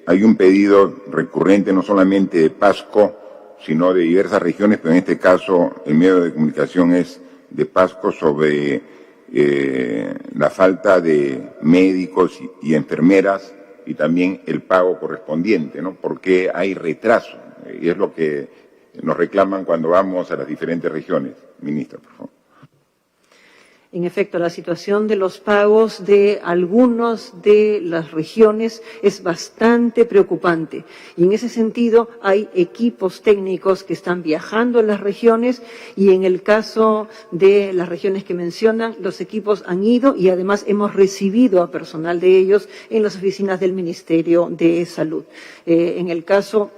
S3: hay un pedido recurrente no solamente de Pasco, sino de diversas regiones, pero en este caso el medio de comunicación es de Pasco, sobre la falta de médicos y enfermeras y también el pago correspondiente, ¿no? Porque hay retraso, y es lo que nos reclaman cuando vamos a las diferentes regiones. Ministra, por favor.
S1: En efecto, la situación de los pagos de algunas de las regiones es bastante preocupante. Y en ese sentido hay equipos técnicos que están viajando a las regiones y en el caso de las regiones que mencionan, los equipos han ido y además hemos recibido a personal de ellos en las oficinas del Ministerio de Salud. En el caso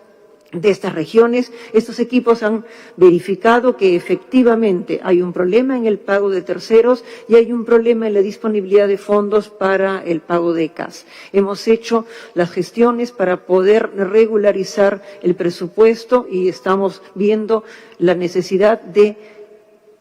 S1: de estas regiones, estos equipos han verificado que efectivamente hay un problema en el pago de terceros y hay un problema en la disponibilidad de fondos para el pago de CAS. Hemos hecho las gestiones para poder regularizar el presupuesto y estamos viendo la necesidad de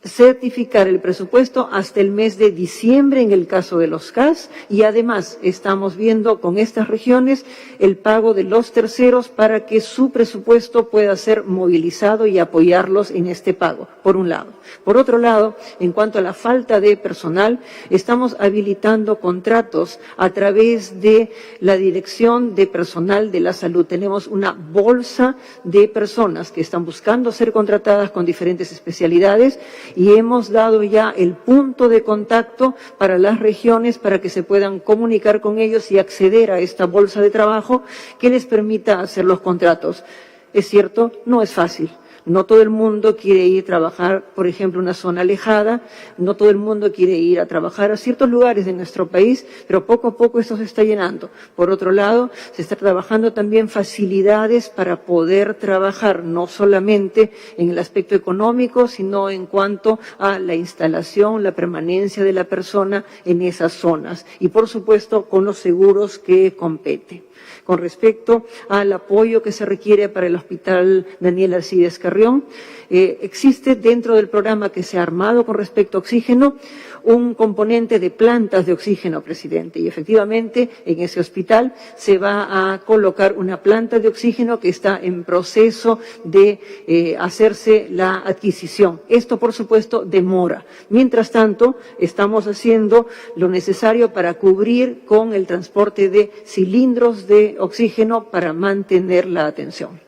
S1: certificar el presupuesto hasta el mes de diciembre en el caso de los CAS y además estamos viendo con estas regiones el pago de los terceros para que su presupuesto pueda ser movilizado y apoyarlos en este pago, por un lado. Por otro lado, en cuanto a la falta de personal, estamos habilitando contratos a través de la Dirección de Personal de la Salud. Tenemos una bolsa de personas que están buscando ser contratadas con diferentes especialidades y hemos dado ya el punto de contacto para las regiones para que se puedan comunicar con ellos y acceder a esta bolsa de trabajo que les permita hacer los contratos. Es cierto, no es fácil. No todo el mundo quiere ir a trabajar, por ejemplo, en una zona alejada, no todo el mundo quiere ir a trabajar a ciertos lugares de nuestro país, pero poco a poco esto se está llenando. Por otro lado, se está trabajando también facilidades para poder trabajar no solamente en el aspecto económico, sino en cuanto a la instalación, la permanencia de la persona en esas zonas y, por supuesto, con los seguros que compete. Con respecto al apoyo que se requiere para el Hospital Daniel Alcides Carrión, existe dentro del programa que se ha armado con respecto a oxígeno un componente de plantas de oxígeno, presidente, y efectivamente en ese hospital se va a colocar una planta de oxígeno que está en proceso de hacerse la adquisición. Esto, por supuesto, demora. Mientras tanto, estamos haciendo lo necesario para cubrir con el transporte de cilindros de oxígeno para mantener la atención.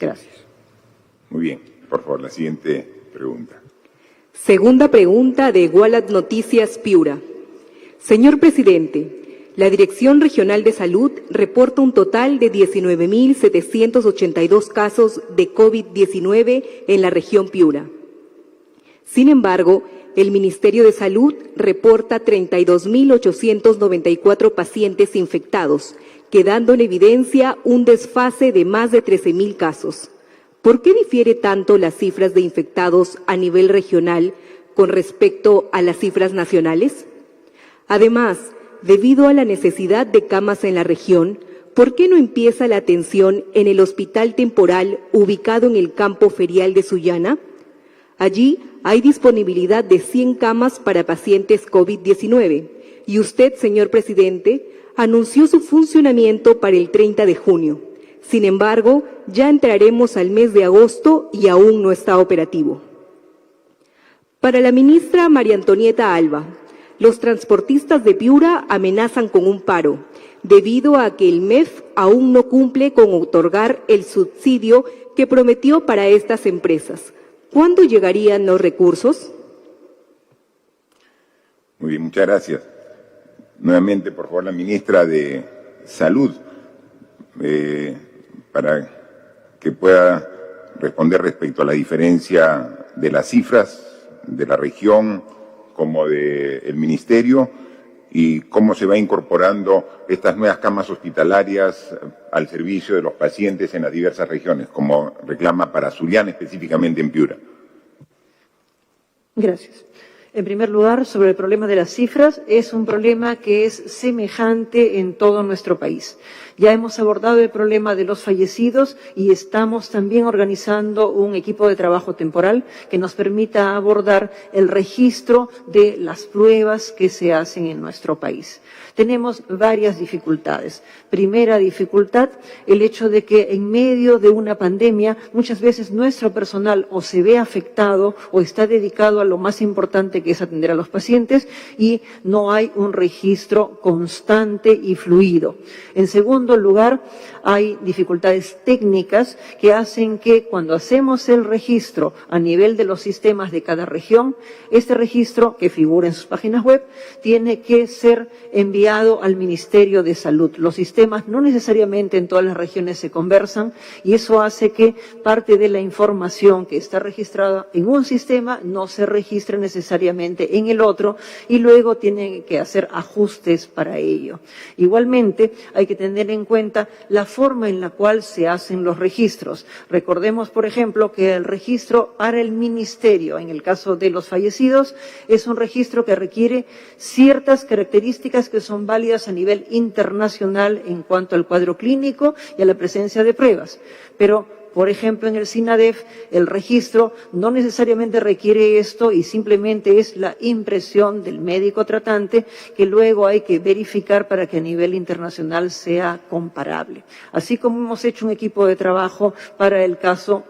S1: Gracias.
S3: Muy bien. Por favor, la siguiente pregunta.
S5: Segunda pregunta de Gualat Noticias Piura. Señor presidente, la Dirección Regional de Salud reporta un total de 19.782 casos de COVID-19 en la región Piura. Sin embargo, el Ministerio de Salud reporta 32.894 pacientes infectados, quedando en evidencia un desfase de más de 13.000 casos. ¿Por qué difiere tanto las cifras de infectados a nivel regional con respecto a las cifras nacionales? Además, debido a la necesidad de camas en la región, ¿por qué no empieza la atención en el hospital temporal ubicado en el campo ferial de Sullana? Allí hay disponibilidad de 100 camas para pacientes COVID-19 y usted, señor presidente, anunció su funcionamiento para el 30 de junio. Sin embargo, ya entraremos al mes de agosto y aún no está operativo. Para la ministra María Antonieta Alba, los transportistas de Piura amenazan con un paro, debido a que el MEF aún no cumple con otorgar el subsidio que prometió para estas empresas. ¿Cuándo llegarían los recursos?
S3: Muy bien, muchas gracias. Nuevamente, por favor, la ministra de Salud, para que pueda responder respecto a la diferencia de las cifras de la región como del Ministerio y cómo se va incorporando estas nuevas camas hospitalarias al servicio de los pacientes en las diversas regiones, como reclama para Sullana, específicamente en Piura.
S1: Gracias. En primer lugar, sobre el problema de las cifras, es un problema que es semejante en todo nuestro país. Ya hemos abordado el problema de los fallecidos y estamos también organizando un equipo de trabajo temporal que nos permita abordar el registro de las pruebas que se hacen en nuestro país. Tenemos varias dificultades. Primera dificultad, el hecho de que en medio de una pandemia muchas veces nuestro personal o se ve afectado o está dedicado a lo más importante importante que es atender a los pacientes y no hay un registro constante y fluido. En segundo lugar, hay dificultades técnicas que hacen que cuando hacemos el registro a nivel de los sistemas de cada región, este registro que figura en sus páginas web tiene que ser enviado al Ministerio de Salud. Los sistemas no necesariamente en todas las regiones se conversan y eso hace que parte de la información que está registrada en un sistema no se registre necesariamente en el otro y luego tienen que hacer ajustes para ello. Igualmente, hay que tener en cuenta la forma en la cual se hacen los registros. Recordemos, por ejemplo, que el registro para el ministerio, en el caso de los fallecidos, es un registro que requiere ciertas características que son válidas a nivel internacional en cuanto al cuadro clínico y a la presencia de pruebas. Pero por ejemplo, en el SINADEF, el registro no necesariamente requiere esto y simplemente es la impresión del médico tratante que luego hay que verificar para que a nivel internacional sea comparable. Así como hemos hecho un equipo de trabajo para el caso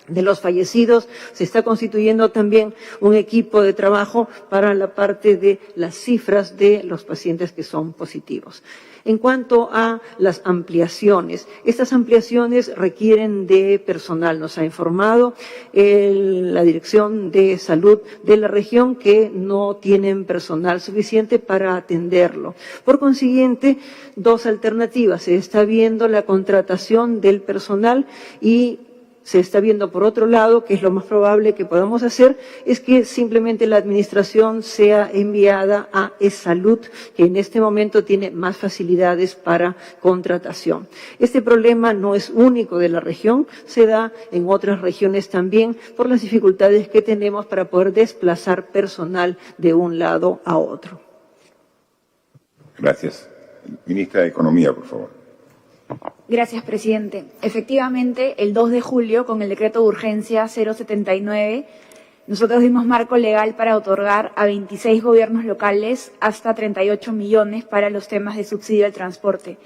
S1: de los fallecidos, se está constituyendo también un equipo de trabajo para la parte de las cifras de los pacientes que son positivos. En cuanto a las ampliaciones, estas ampliaciones requieren de personal. Nos ha informado la Dirección de Salud de la región que no tienen personal suficiente para atenderlo. Por consiguiente, dos alternativas. Se está viendo la contratación del personal y se está viendo por otro lado, que es lo más probable que podamos hacer, es que simplemente la administración sea enviada a eSalud, que en este momento tiene más facilidades para contratación. Este problema no es único de la región, se da en otras regiones también por las dificultades que tenemos para poder desplazar personal de un lado a otro.
S3: Gracias. Ministra de Economía, por favor.
S8: Gracias, presidente. Efectivamente, el 2 de julio, con el decreto de urgencia 079, nosotros dimos marco legal para otorgar a 26 gobiernos locales hasta 38 millones para los temas de subsidio al transporte.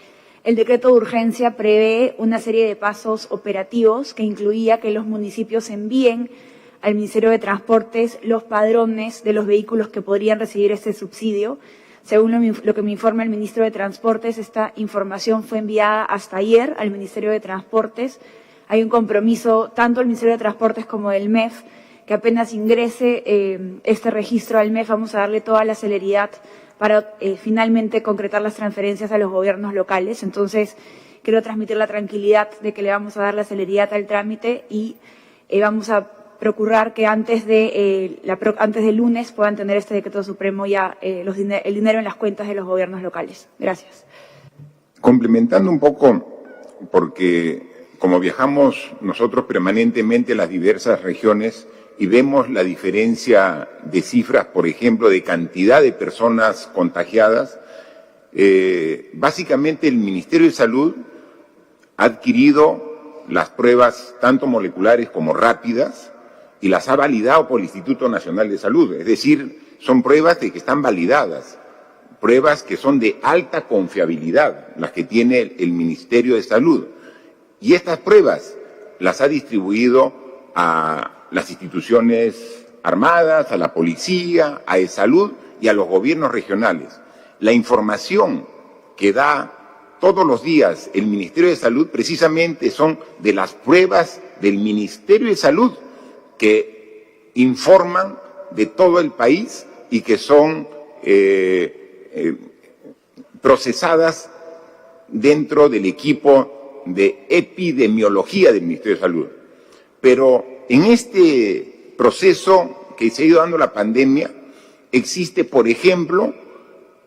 S8: El decreto de urgencia prevé una serie de pasos operativos que incluía que los municipios envíen al Ministerio de Transportes los padrones de los vehículos que podrían recibir este subsidio. Según lo que me informa el ministro de Transportes, esta información fue enviada hasta ayer al Ministerio de Transportes. Hay un compromiso tanto del Ministerio de Transportes como del MEF, que apenas ingrese este registro al MEF vamos a darle toda la celeridad para finalmente concretar las transferencias a los gobiernos locales. Entonces, quiero transmitir la tranquilidad de que le vamos a dar la celeridad al trámite y vamos a procurar que antes de lunes puedan tener este decreto supremo ya el dinero en las cuentas de los gobiernos locales. Gracias.
S3: Complementando un poco, porque como viajamos nosotros permanentemente a las diversas regiones y vemos la diferencia de cifras, por ejemplo, de cantidad de personas contagiadas, básicamente el Ministerio de Salud ha adquirido las pruebas tanto moleculares como rápidas y las ha validado por el Instituto Nacional de Salud. Es decir, son pruebas que están validadas, pruebas que son de alta confiabilidad, las que tiene el Ministerio de Salud. Y estas pruebas las ha distribuido a las instituciones armadas, a la policía, a eSalud y a los gobiernos regionales. La información que da todos los días el Ministerio de Salud precisamente son de las pruebas del Ministerio de Salud que informan de todo el país y que son procesadas dentro del equipo de epidemiología del Ministerio de Salud. Pero en este proceso que se ha ido dando la pandemia, existe, por ejemplo,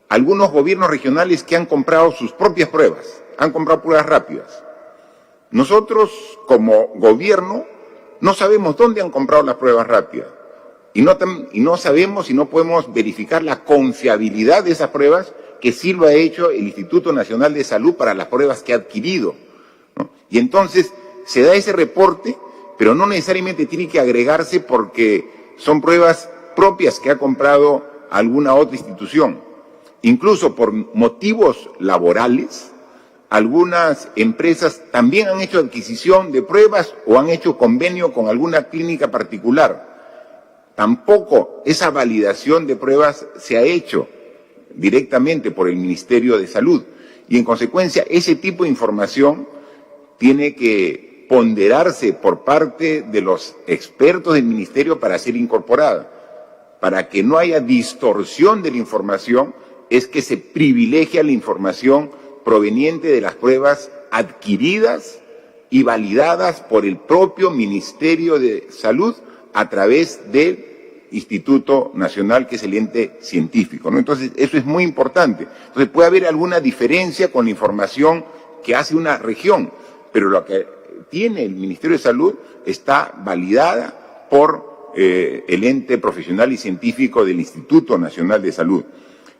S3: algunos gobiernos regionales que han comprado sus propias pruebas, han comprado pruebas rápidas. Nosotros, como gobierno, no sabemos dónde han comprado las pruebas rápidas y no sabemos y no podemos verificar la confiabilidad de esas pruebas, que sí lo ha hecho el Instituto Nacional de Salud para las pruebas que ha adquirido, ¿no? Y entonces se da ese reporte, pero no necesariamente tiene que agregarse porque son pruebas propias que ha comprado alguna otra institución. Incluso por motivos laborales, algunas empresas también han hecho adquisición de pruebas o han hecho convenio con alguna clínica particular. tampoco esa validación de pruebas se ha hecho directamente por el Ministerio de Salud. Y en consecuencia, ese tipo de información tiene que ponderarse por parte de los expertos del Ministerio para ser incorporada. Para que no haya distorsión de la información, es que se privilegia la información proveniente de las pruebas adquiridas y validadas por el propio Ministerio de Salud a través del Instituto Nacional, que es el ente científico, ¿no? Entonces, eso es muy importante. Entonces, puede haber alguna diferencia con la información que hace una región, pero lo que tiene el Ministerio de Salud está validada por el ente profesional y científico del Instituto Nacional de Salud.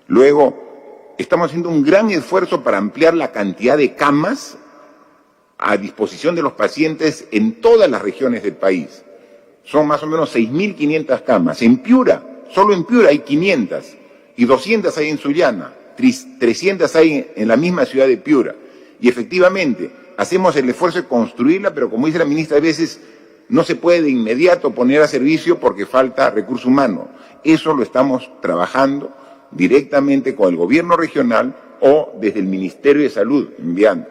S3: Luego, estamos haciendo un gran esfuerzo para ampliar la cantidad de camas a disposición de los pacientes en todas las regiones del país. Son más o menos 6.500 camas. En Piura, solo en Piura hay 500, y 200 hay en Sullana, 300 hay en la misma ciudad de Piura. Y efectivamente, hacemos el esfuerzo de construirla, pero como dice la ministra, a veces no se puede de inmediato poner a servicio porque falta recurso humano. Eso lo estamos trabajando directamente con el gobierno regional o desde el Ministerio de Salud, enviando.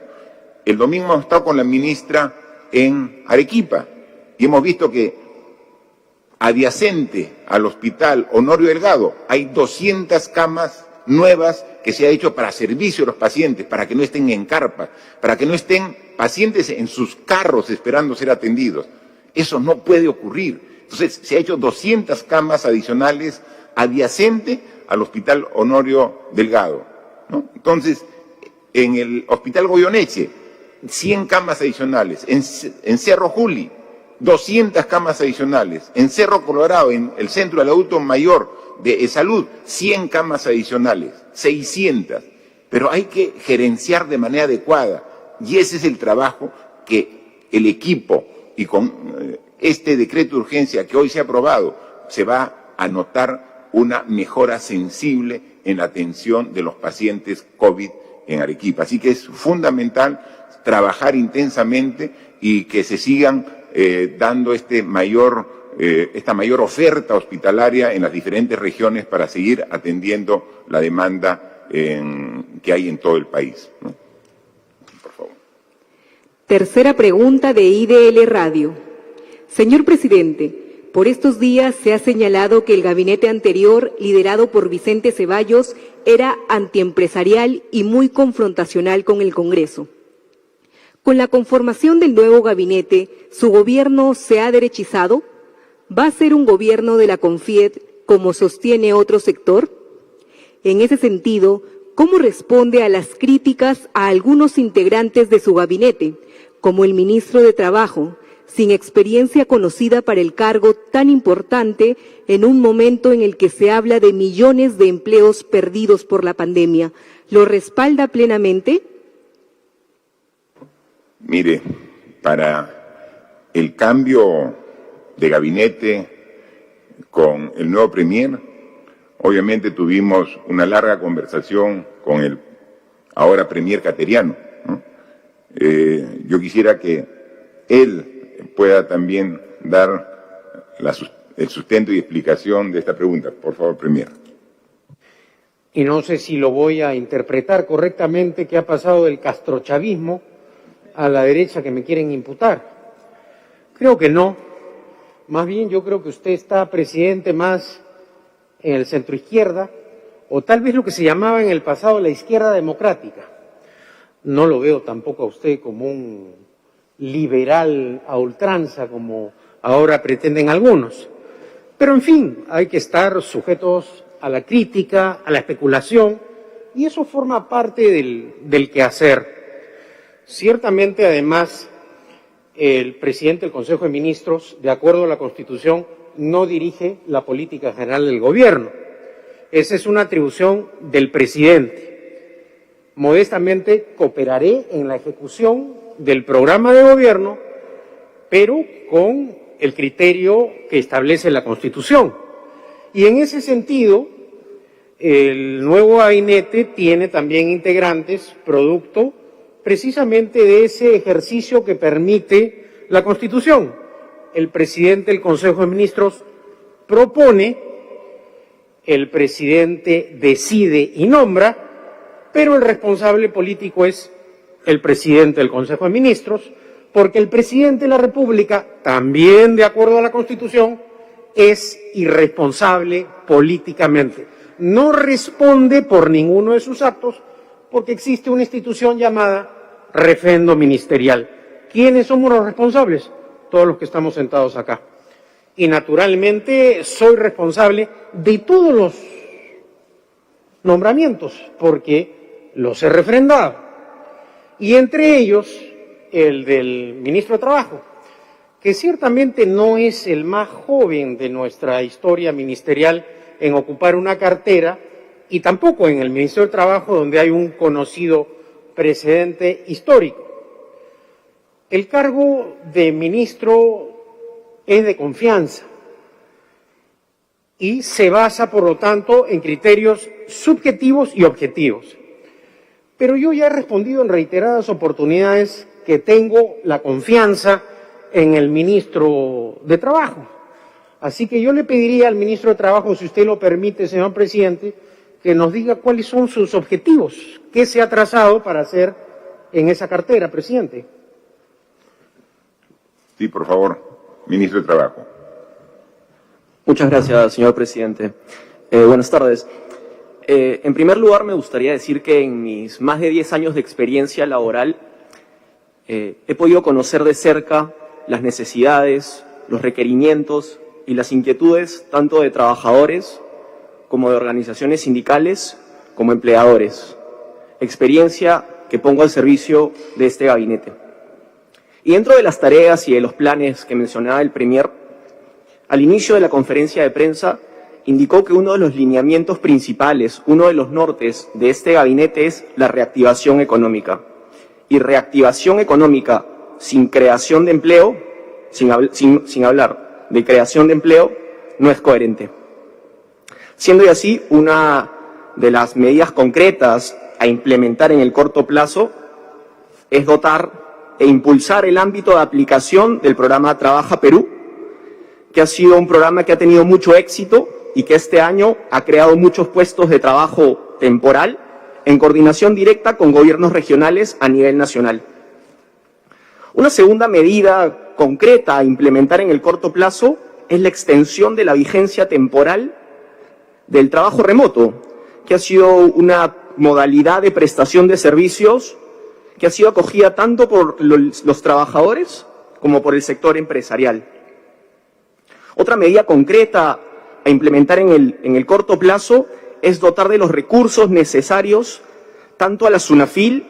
S3: El domingo hemos estado con la ministra en Arequipa y hemos visto que adyacente al Hospital Honorio Delgado hay 200 camas nuevas que se ha hecho para servicio a los pacientes, para que no estén en carpa, para que no estén pacientes en sus carros esperando ser atendidos. Eso no puede ocurrir. Entonces, se ha hecho 200 camas adicionales adyacente al Hospital Honorio Delgado, ¿no? Entonces, en el Hospital Goyeneche, 100 camas adicionales. En Cerro Juli, 200 camas adicionales. En Cerro Colorado, en el Centro del Adulto Mayor de Salud, 100 camas adicionales, 600. Pero hay que gerenciar de manera adecuada. Y ese es el trabajo que el equipo, y con este decreto de urgencia que hoy se ha aprobado, se va a notar una mejora sensible en la atención de los pacientes COVID en Arequipa. Así que es fundamental trabajar intensamente y que se sigan dando esta mayor oferta hospitalaria en las diferentes regiones para seguir atendiendo la demanda que hay en todo el país, ¿no? Por favor.
S5: Tercera pregunta de IDL Radio. Señor presidente, por estos días se ha señalado que el gabinete anterior, liderado por Vicente Ceballos, era antiempresarial y muy confrontacional con el Congreso. Con la conformación del nuevo gabinete, ¿su gobierno se ha derechizado? ¿Va a ser un gobierno de la CONFIED como sostiene otro sector? En ese sentido, ¿cómo responde a las críticas a algunos integrantes de su gabinete, como el ministro de Trabajo, sin experiencia conocida para el cargo tan importante en un momento en el que se habla de millones de empleos perdidos por la pandemia? ¿Lo respalda plenamente?
S3: Mire, para el cambio de gabinete con el nuevo premier, obviamente tuvimos una larga conversación con el ahora premier cateriano, ¿no? Yo quisiera que él pueda también dar el sustento y explicación de esta pregunta. Por favor, premier.
S4: Y no sé si lo voy a interpretar correctamente, que ha pasado del castrochavismo a la derecha que me quieren imputar. Creo que no. Más bien yo creo que usted está, presidente, más en el centroizquierda, o tal vez lo que se llamaba en el pasado la izquierda democrática. No lo veo tampoco a usted como un liberal a ultranza, como ahora pretenden algunos. Pero en fin, hay que estar sujetos a la crítica, a la especulación, y eso forma parte del quehacer. Ciertamente, además, el presidente del Consejo de Ministros, de acuerdo a la Constitución, no dirige la política general del gobierno. Esa es una atribución del presidente. Modestamente cooperaré en la ejecución del programa de gobierno, pero con el criterio que establece la Constitución. Y en ese sentido, el nuevo gabinete tiene también integrantes producto precisamente de ese ejercicio que permite la Constitución. El presidente del Consejo de Ministros propone, el presidente decide y nombra, pero el responsable político es el presidente del Consejo de Ministros, porque el presidente de la República, también de acuerdo a la Constitución, es irresponsable políticamente. No responde por ninguno de sus actos porque existe una institución llamada refrendo ministerial. ¿Quiénes somos los responsables? Todos los que estamos sentados acá. Y naturalmente soy responsable de todos los nombramientos porque los he refrendado. Y entre ellos el del ministro de Trabajo, que ciertamente no es el más joven de nuestra historia ministerial en ocupar una cartera, y tampoco en el Ministerio de Trabajo, donde hay un conocido precedente histórico. El cargo de ministro es de confianza y se basa, por lo tanto, en criterios subjetivos y objetivos. Pero yo ya he respondido en reiteradas oportunidades que tengo la confianza en el ministro de Trabajo. Así que yo le pediría al ministro de Trabajo, si usted lo permite, señor presidente, que nos diga cuáles son sus objetivos, qué se ha trazado para hacer en esa cartera, presidente.
S3: Sí, por favor, ministro de Trabajo.
S9: Muchas gracias, señor presidente. Buenas tardes. En primer lugar, me gustaría decir que en mis más de 10 años de experiencia laboral he podido conocer de cerca las necesidades, los requerimientos y las inquietudes tanto de trabajadores como de organizaciones sindicales como empleadores. Experiencia que pongo al servicio de este gabinete. Y dentro de las tareas y de los planes que mencionaba el Premier, al inicio de la conferencia de prensa indicó que uno de los lineamientos principales, uno de los nortes de este gabinete es la reactivación económica. Y reactivación económica sin creación de empleo, sin hablar de creación de empleo, no es coherente. Siendo así, una de las medidas concretas a implementar en el corto plazo es dotar e impulsar el ámbito de aplicación del programa Trabaja Perú, que ha sido un programa que ha tenido mucho éxito y que este año ha creado muchos puestos de trabajo temporal en coordinación directa con gobiernos regionales a nivel nacional. Una segunda medida concreta a implementar en el corto plazo es la extensión de la vigencia temporal del trabajo remoto, que ha sido una modalidad de prestación de servicios que ha sido acogida tanto por los trabajadores como por el sector empresarial. Otra medida concreta a implementar en el corto plazo es dotar de los recursos necesarios tanto a la SUNAFIL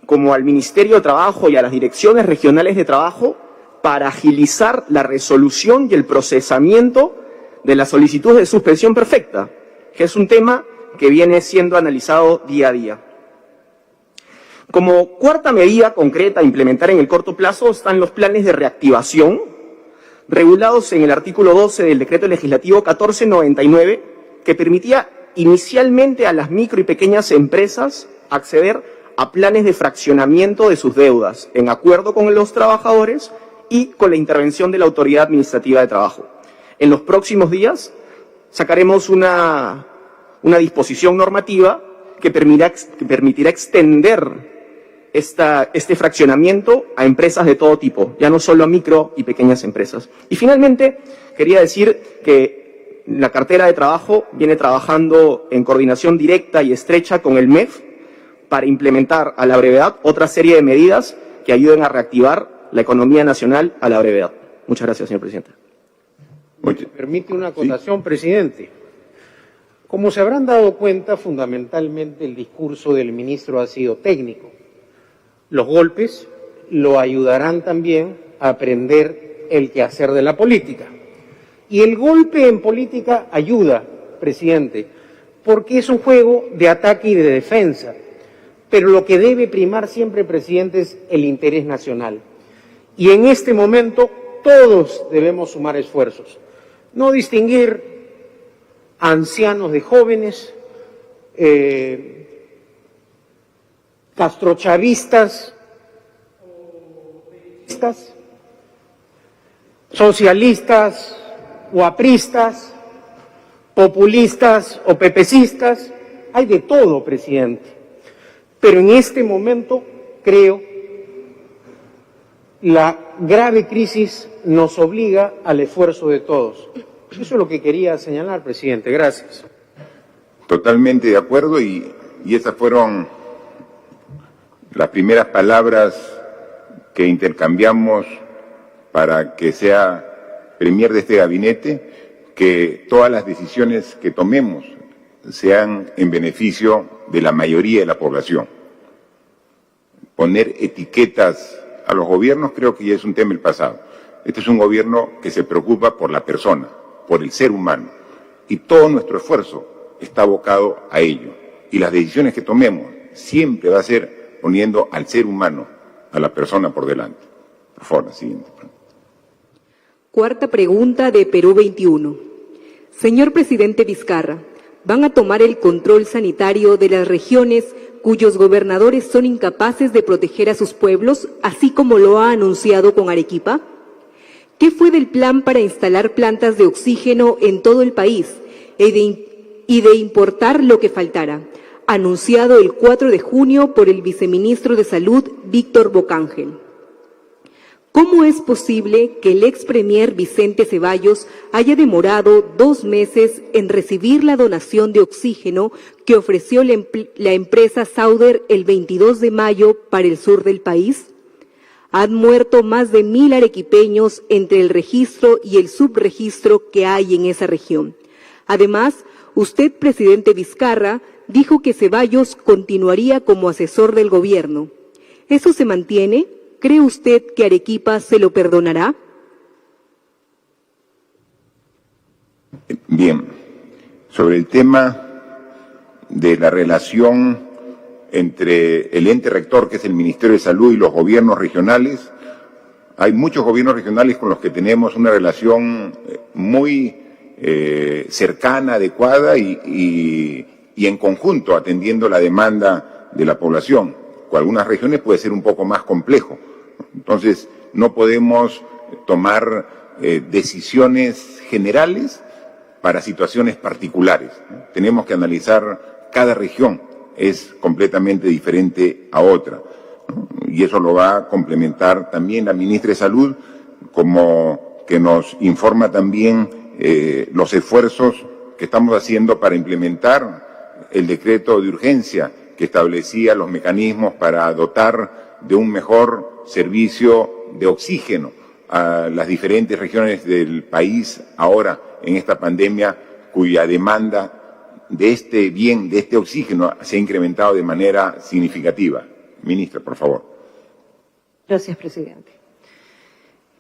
S9: como al Ministerio de Trabajo y a las direcciones regionales de trabajo para agilizar la resolución y el procesamiento de la solicitud de suspensión perfecta, que es un tema que viene siendo analizado día a día. Como cuarta medida concreta a implementar en el corto plazo están los planes de reactivación, regulados en el artículo 12 del Decreto Legislativo 1499, que permitía inicialmente a las micro y pequeñas empresas acceder a planes de fraccionamiento de sus deudas, en acuerdo con los trabajadores y con la intervención de la Autoridad Administrativa de Trabajo. En los próximos días sacaremos una disposición normativa que permitirá extender este fraccionamiento a empresas de todo tipo, ya no solo a micro y pequeñas empresas. Y finalmente, quería decir que la cartera de trabajo viene trabajando en coordinación directa y estrecha con el MEF para implementar a la brevedad otra serie de medidas que ayuden a reactivar la economía nacional a la brevedad. Muchas gracias, señor presidente.
S4: ¿Me permite una acotación, presidente? Como se habrán dado cuenta, fundamentalmente el discurso del ministro ha sido técnico. Los golpes lo ayudarán también a aprender el quehacer de la política. Y el golpe en política ayuda, presidente, porque es un juego de ataque y de defensa. Pero lo que debe primar siempre, presidente, es el interés nacional. Y en este momento todos debemos sumar esfuerzos. No distinguir ancianos de jóvenes, castrochavistas, socialistas, o apristas, populistas o pepecistas, hay de todo, presidente. Pero en este momento, creo, la grave crisis nos obliga al esfuerzo de todos. Eso es lo que quería señalar, presidente. Gracias.
S3: Totalmente de acuerdo y esas fueron las primeras palabras que intercambiamos para que sea premier de este gabinete, que todas las decisiones que tomemos sean en beneficio de la mayoría de la población. Poner etiquetas a los gobiernos creo que ya es un tema del pasado. Este es un gobierno que se preocupa por la persona, por el ser humano, y todo nuestro esfuerzo está abocado a ello. Y las decisiones que tomemos siempre va a ser poniendo al ser humano, a la persona por delante. Por favor, la siguiente.
S5: Cuarta pregunta de Perú 21. Señor presidente Vizcarra, ¿van a tomar el control sanitario de las regiones cuyos gobernadores son incapaces de proteger a sus pueblos, así como lo ha anunciado con Arequipa? ¿Qué fue del plan para instalar plantas de oxígeno en todo el país y de importar lo que faltara, anunciado el 4 de junio por el viceministro de Salud, Víctor Bocángel? ¿Cómo es posible que el ex premier Vicente Ceballos haya demorado 2 meses en recibir la donación de oxígeno que ofreció la empresa Sauder el 22 de mayo para el sur del país? Han muerto más de 1.000 arequipeños entre el registro y el subregistro que hay en esa región. Además, usted, presidente Vizcarra, dijo que Ceballos continuaría como asesor del gobierno. ¿Eso se mantiene? ¿Cree usted que Arequipa se lo perdonará?
S3: Bien, sobre el tema de la relación entre el ente rector, que es el Ministerio de Salud, y los gobiernos regionales, hay muchos gobiernos regionales con los que tenemos una relación muy cercana, adecuada y en conjunto atendiendo la demanda de la población. Con algunas regiones puede ser un poco más complejo. Entonces, no podemos tomar decisiones generales para situaciones particulares, ¿no? Tenemos que analizar cada región, es completamente diferente a otra, ¿no? Y eso lo va a complementar también la ministra de Salud, como que nos informa también los esfuerzos que estamos haciendo para implementar el decreto de urgencia que establecía los mecanismos para dotar de un mejor servicio de oxígeno a las diferentes regiones del país ahora en esta pandemia, cuya demanda de este bien, de este oxígeno, se ha incrementado de manera significativa. Ministra, por favor.
S1: Gracias, presidente.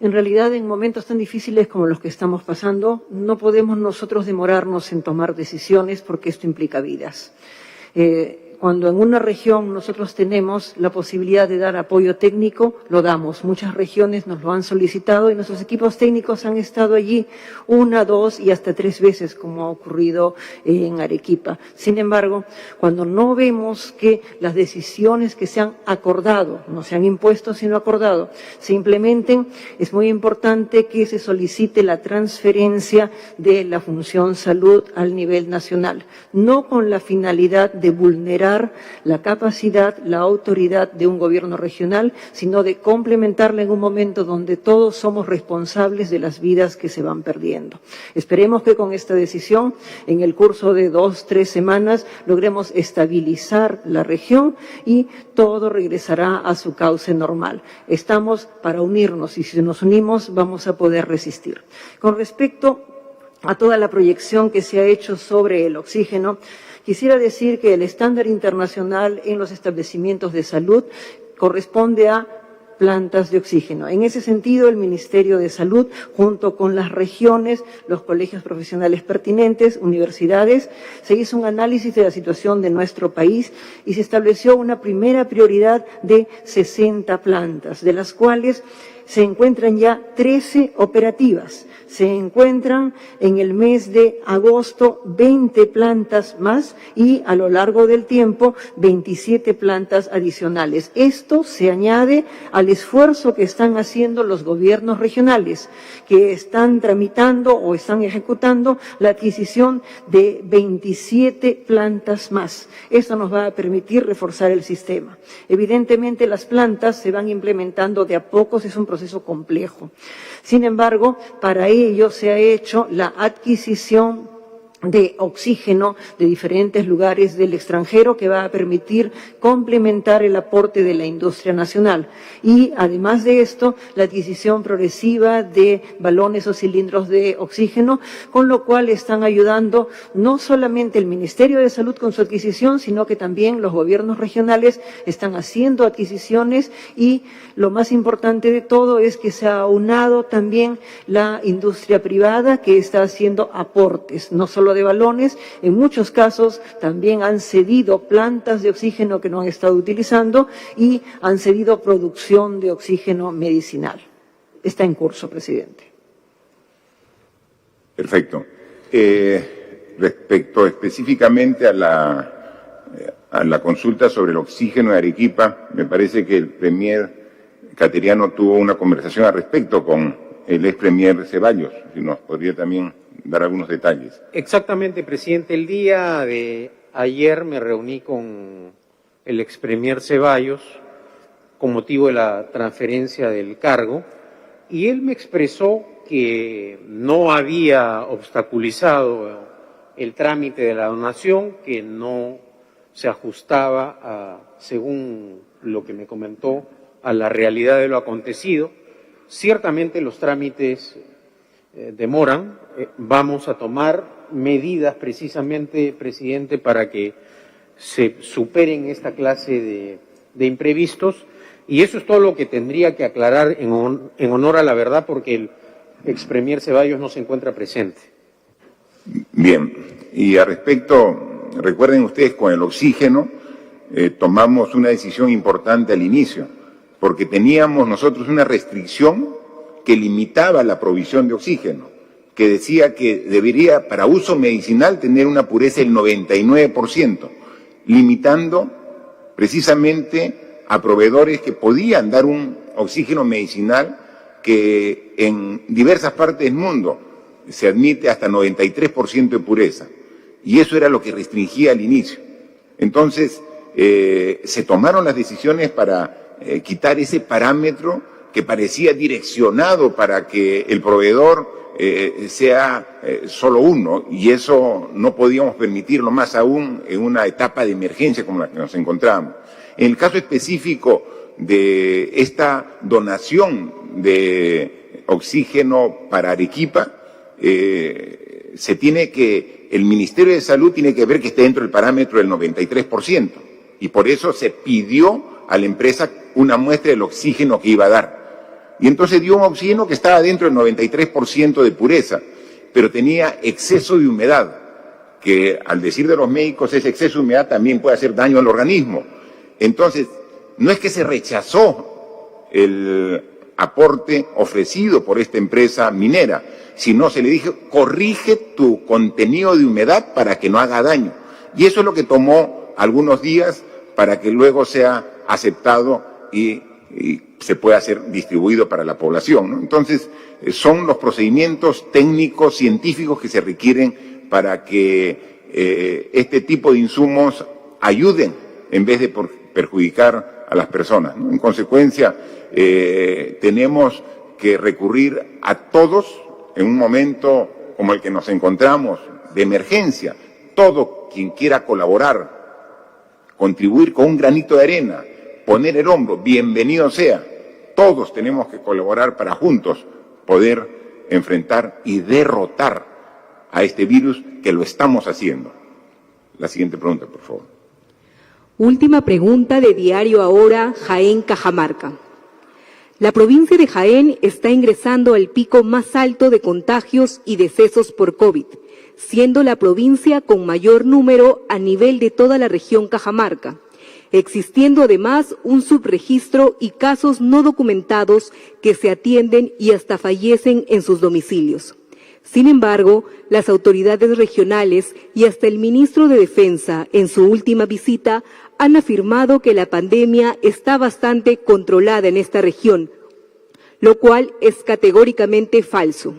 S1: En realidad, en momentos tan difíciles como los que estamos pasando, no podemos nosotros demorarnos en tomar decisiones porque esto implica vidas. Cuando en una región nosotros tenemos la posibilidad de dar apoyo técnico, lo damos. Muchas regiones nos lo han solicitado y nuestros equipos técnicos han estado allí 1, 2 y hasta 3 veces, como ha ocurrido en Arequipa. Sin embargo, cuando no vemos que las decisiones que se han acordado, no se han impuesto sino acordado, se implementen, es muy importante que se solicite la transferencia de la función salud al nivel nacional, no con la finalidad de vulnerar la capacidad, la autoridad de un gobierno regional, sino de complementarla en un momento donde todos somos responsables de las vidas que se van perdiendo. Esperemos que con esta decisión, en el curso de 2, 3 semanas, logremos estabilizar la región y todo regresará a su cauce normal. Estamos para unirnos y si nos unimos vamos a poder resistir. Con respecto a toda la proyección que se ha hecho sobre el oxígeno, quisiera decir que el estándar internacional en los establecimientos de salud corresponde a plantas de oxígeno. En ese sentido, el Ministerio de Salud, junto con las regiones, los colegios profesionales pertinentes, universidades, se hizo un análisis de la situación de nuestro país y se estableció una primera prioridad de 60 plantas, de las cuales se encuentran ya 13 operativas. Se encuentran en el mes de agosto 20 plantas más y a lo largo del tiempo 27 plantas adicionales. Esto se añade al esfuerzo que están haciendo los gobiernos regionales, que están tramitando o están ejecutando la adquisición de 27 plantas más. Esto nos va a permitir reforzar el sistema. Evidentemente, las plantas se van implementando de a pocos, es un proceso complejo. Sin embargo, para ello se ha hecho la adquisición de oxígeno de diferentes lugares del extranjero que va a permitir complementar el aporte de la industria nacional. Y además de esto, la adquisición progresiva de balones o cilindros de oxígeno, con lo cual están ayudando no solamente el Ministerio de Salud con su adquisición, sino que también los gobiernos regionales están haciendo adquisiciones y lo más importante de todo es que se ha aunado también la industria privada que está haciendo aportes, no solo de balones, en muchos casos también han cedido plantas de oxígeno que no han estado utilizando y han cedido producción de oxígeno medicinal. Está en curso, presidente.
S3: Perfecto. Respecto específicamente a la consulta sobre el oxígeno de Arequipa, me parece que el premier cateriano tuvo una conversación al respecto con el ex premier Ceballos, si nos podría también dar algunos detalles.
S4: Exactamente, presidente. El día de ayer me reuní con el ex premier Ceballos con motivo de la transferencia del cargo y él me expresó que no había obstaculizado el trámite de la donación, que no se ajustaba, según lo que me comentó, a la realidad de lo acontecido. Ciertamente los trámites demoran. Vamos a tomar medidas precisamente, presidente, para que se superen esta clase de imprevistos, y eso es todo lo que tendría que aclarar en honor a la verdad, porque el ex premier Ceballos no se encuentra presente.
S3: Bien, y al respecto, recuerden ustedes, con el oxígeno tomamos una decisión importante al inicio, porque teníamos nosotros una restricción que limitaba la provisión de oxígeno, que decía que debería, para uso medicinal, tener una pureza del 99%, limitando precisamente a proveedores que podían dar un oxígeno medicinal que en diversas partes del mundo se admite hasta 93% de pureza. Y eso era lo que restringía al inicio. Entonces, se tomaron las decisiones para quitar ese parámetro que parecía direccionado para que el proveedor sea solo uno, y eso no podíamos permitirlo, más aún en una etapa de emergencia como la que nos encontramos. En el caso específico de esta donación de oxígeno para Arequipa, el Ministerio de Salud tiene que ver que esté dentro del parámetro del 93%, y por eso se pidió a la empresa una muestra del oxígeno que iba a dar. Y entonces dio un oxígeno que estaba dentro del 93% de pureza, pero tenía exceso de humedad, que al decir de los médicos ese exceso de humedad también puede hacer daño al organismo. Entonces, no es que se rechazó el aporte ofrecido por esta empresa minera, sino se le dijo, corrige tu contenido de humedad para que no haga daño. Y eso es lo que tomó algunos días para que luego sea aceptado y se pueda ser distribuido para la población, ¿no? Entonces, son los procedimientos técnicos, científicos que se requieren para que este tipo de insumos ayuden en vez de perjudicar a las personas, ¿no? En consecuencia, tenemos que recurrir a todos en un momento como el que nos encontramos de emergencia. Todo quien quiera colaborar, contribuir con un granito de arena, poner el hombro, bienvenido sea. Todos tenemos que colaborar para juntos poder enfrentar y derrotar a este virus, que lo estamos haciendo. La siguiente pregunta, por favor.
S5: Última pregunta de Diario Ahora, Jaén, Cajamarca. La provincia de Jaén está ingresando al pico más alto de contagios y decesos por COVID, siendo la provincia con mayor número a nivel de toda la región Cajamarca. existiendo además un subregistro y casos no documentados que se atienden y hasta fallecen en sus domicilios. Sin embargo, las autoridades regionales y hasta el ministro de Defensa, en su última visita, han afirmado que la pandemia está bastante controlada en esta región, lo cual es categóricamente falso.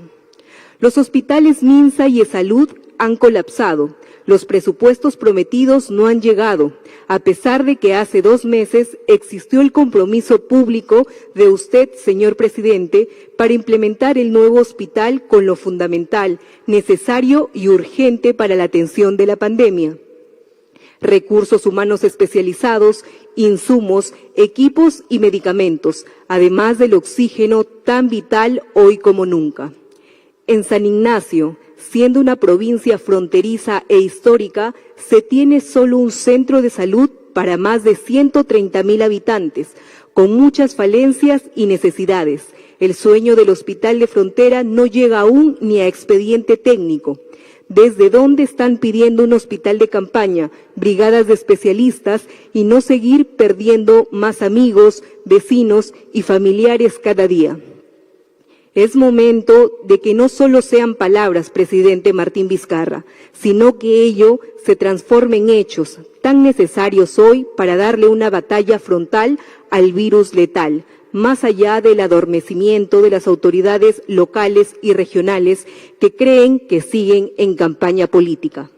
S5: Los hospitales Minsa y Esalud han colapsado. Los presupuestos prometidos no han llegado, a pesar de que hace 2 meses existió el compromiso público de usted, señor presidente, para implementar el nuevo hospital con lo fundamental, necesario y urgente para la atención de la pandemia. Recursos humanos especializados, insumos, equipos y medicamentos, además del oxígeno tan vital hoy como nunca. En San Ignacio, siendo una provincia fronteriza e histórica, se tiene solo un centro de salud para más de 130.000 habitantes, con muchas falencias y necesidades. El sueño del hospital de frontera no llega aún ni a expediente técnico. ¿Desde dónde están pidiendo un hospital de campaña, brigadas de especialistas y no seguir perdiendo más amigos, vecinos y familiares cada día? Es momento de que no solo sean palabras, presidente Martín Vizcarra, sino que ello se transforme en hechos tan necesarios hoy para darle una batalla frontal al virus letal, más allá del adormecimiento de las autoridades locales y regionales que creen que siguen en campaña política.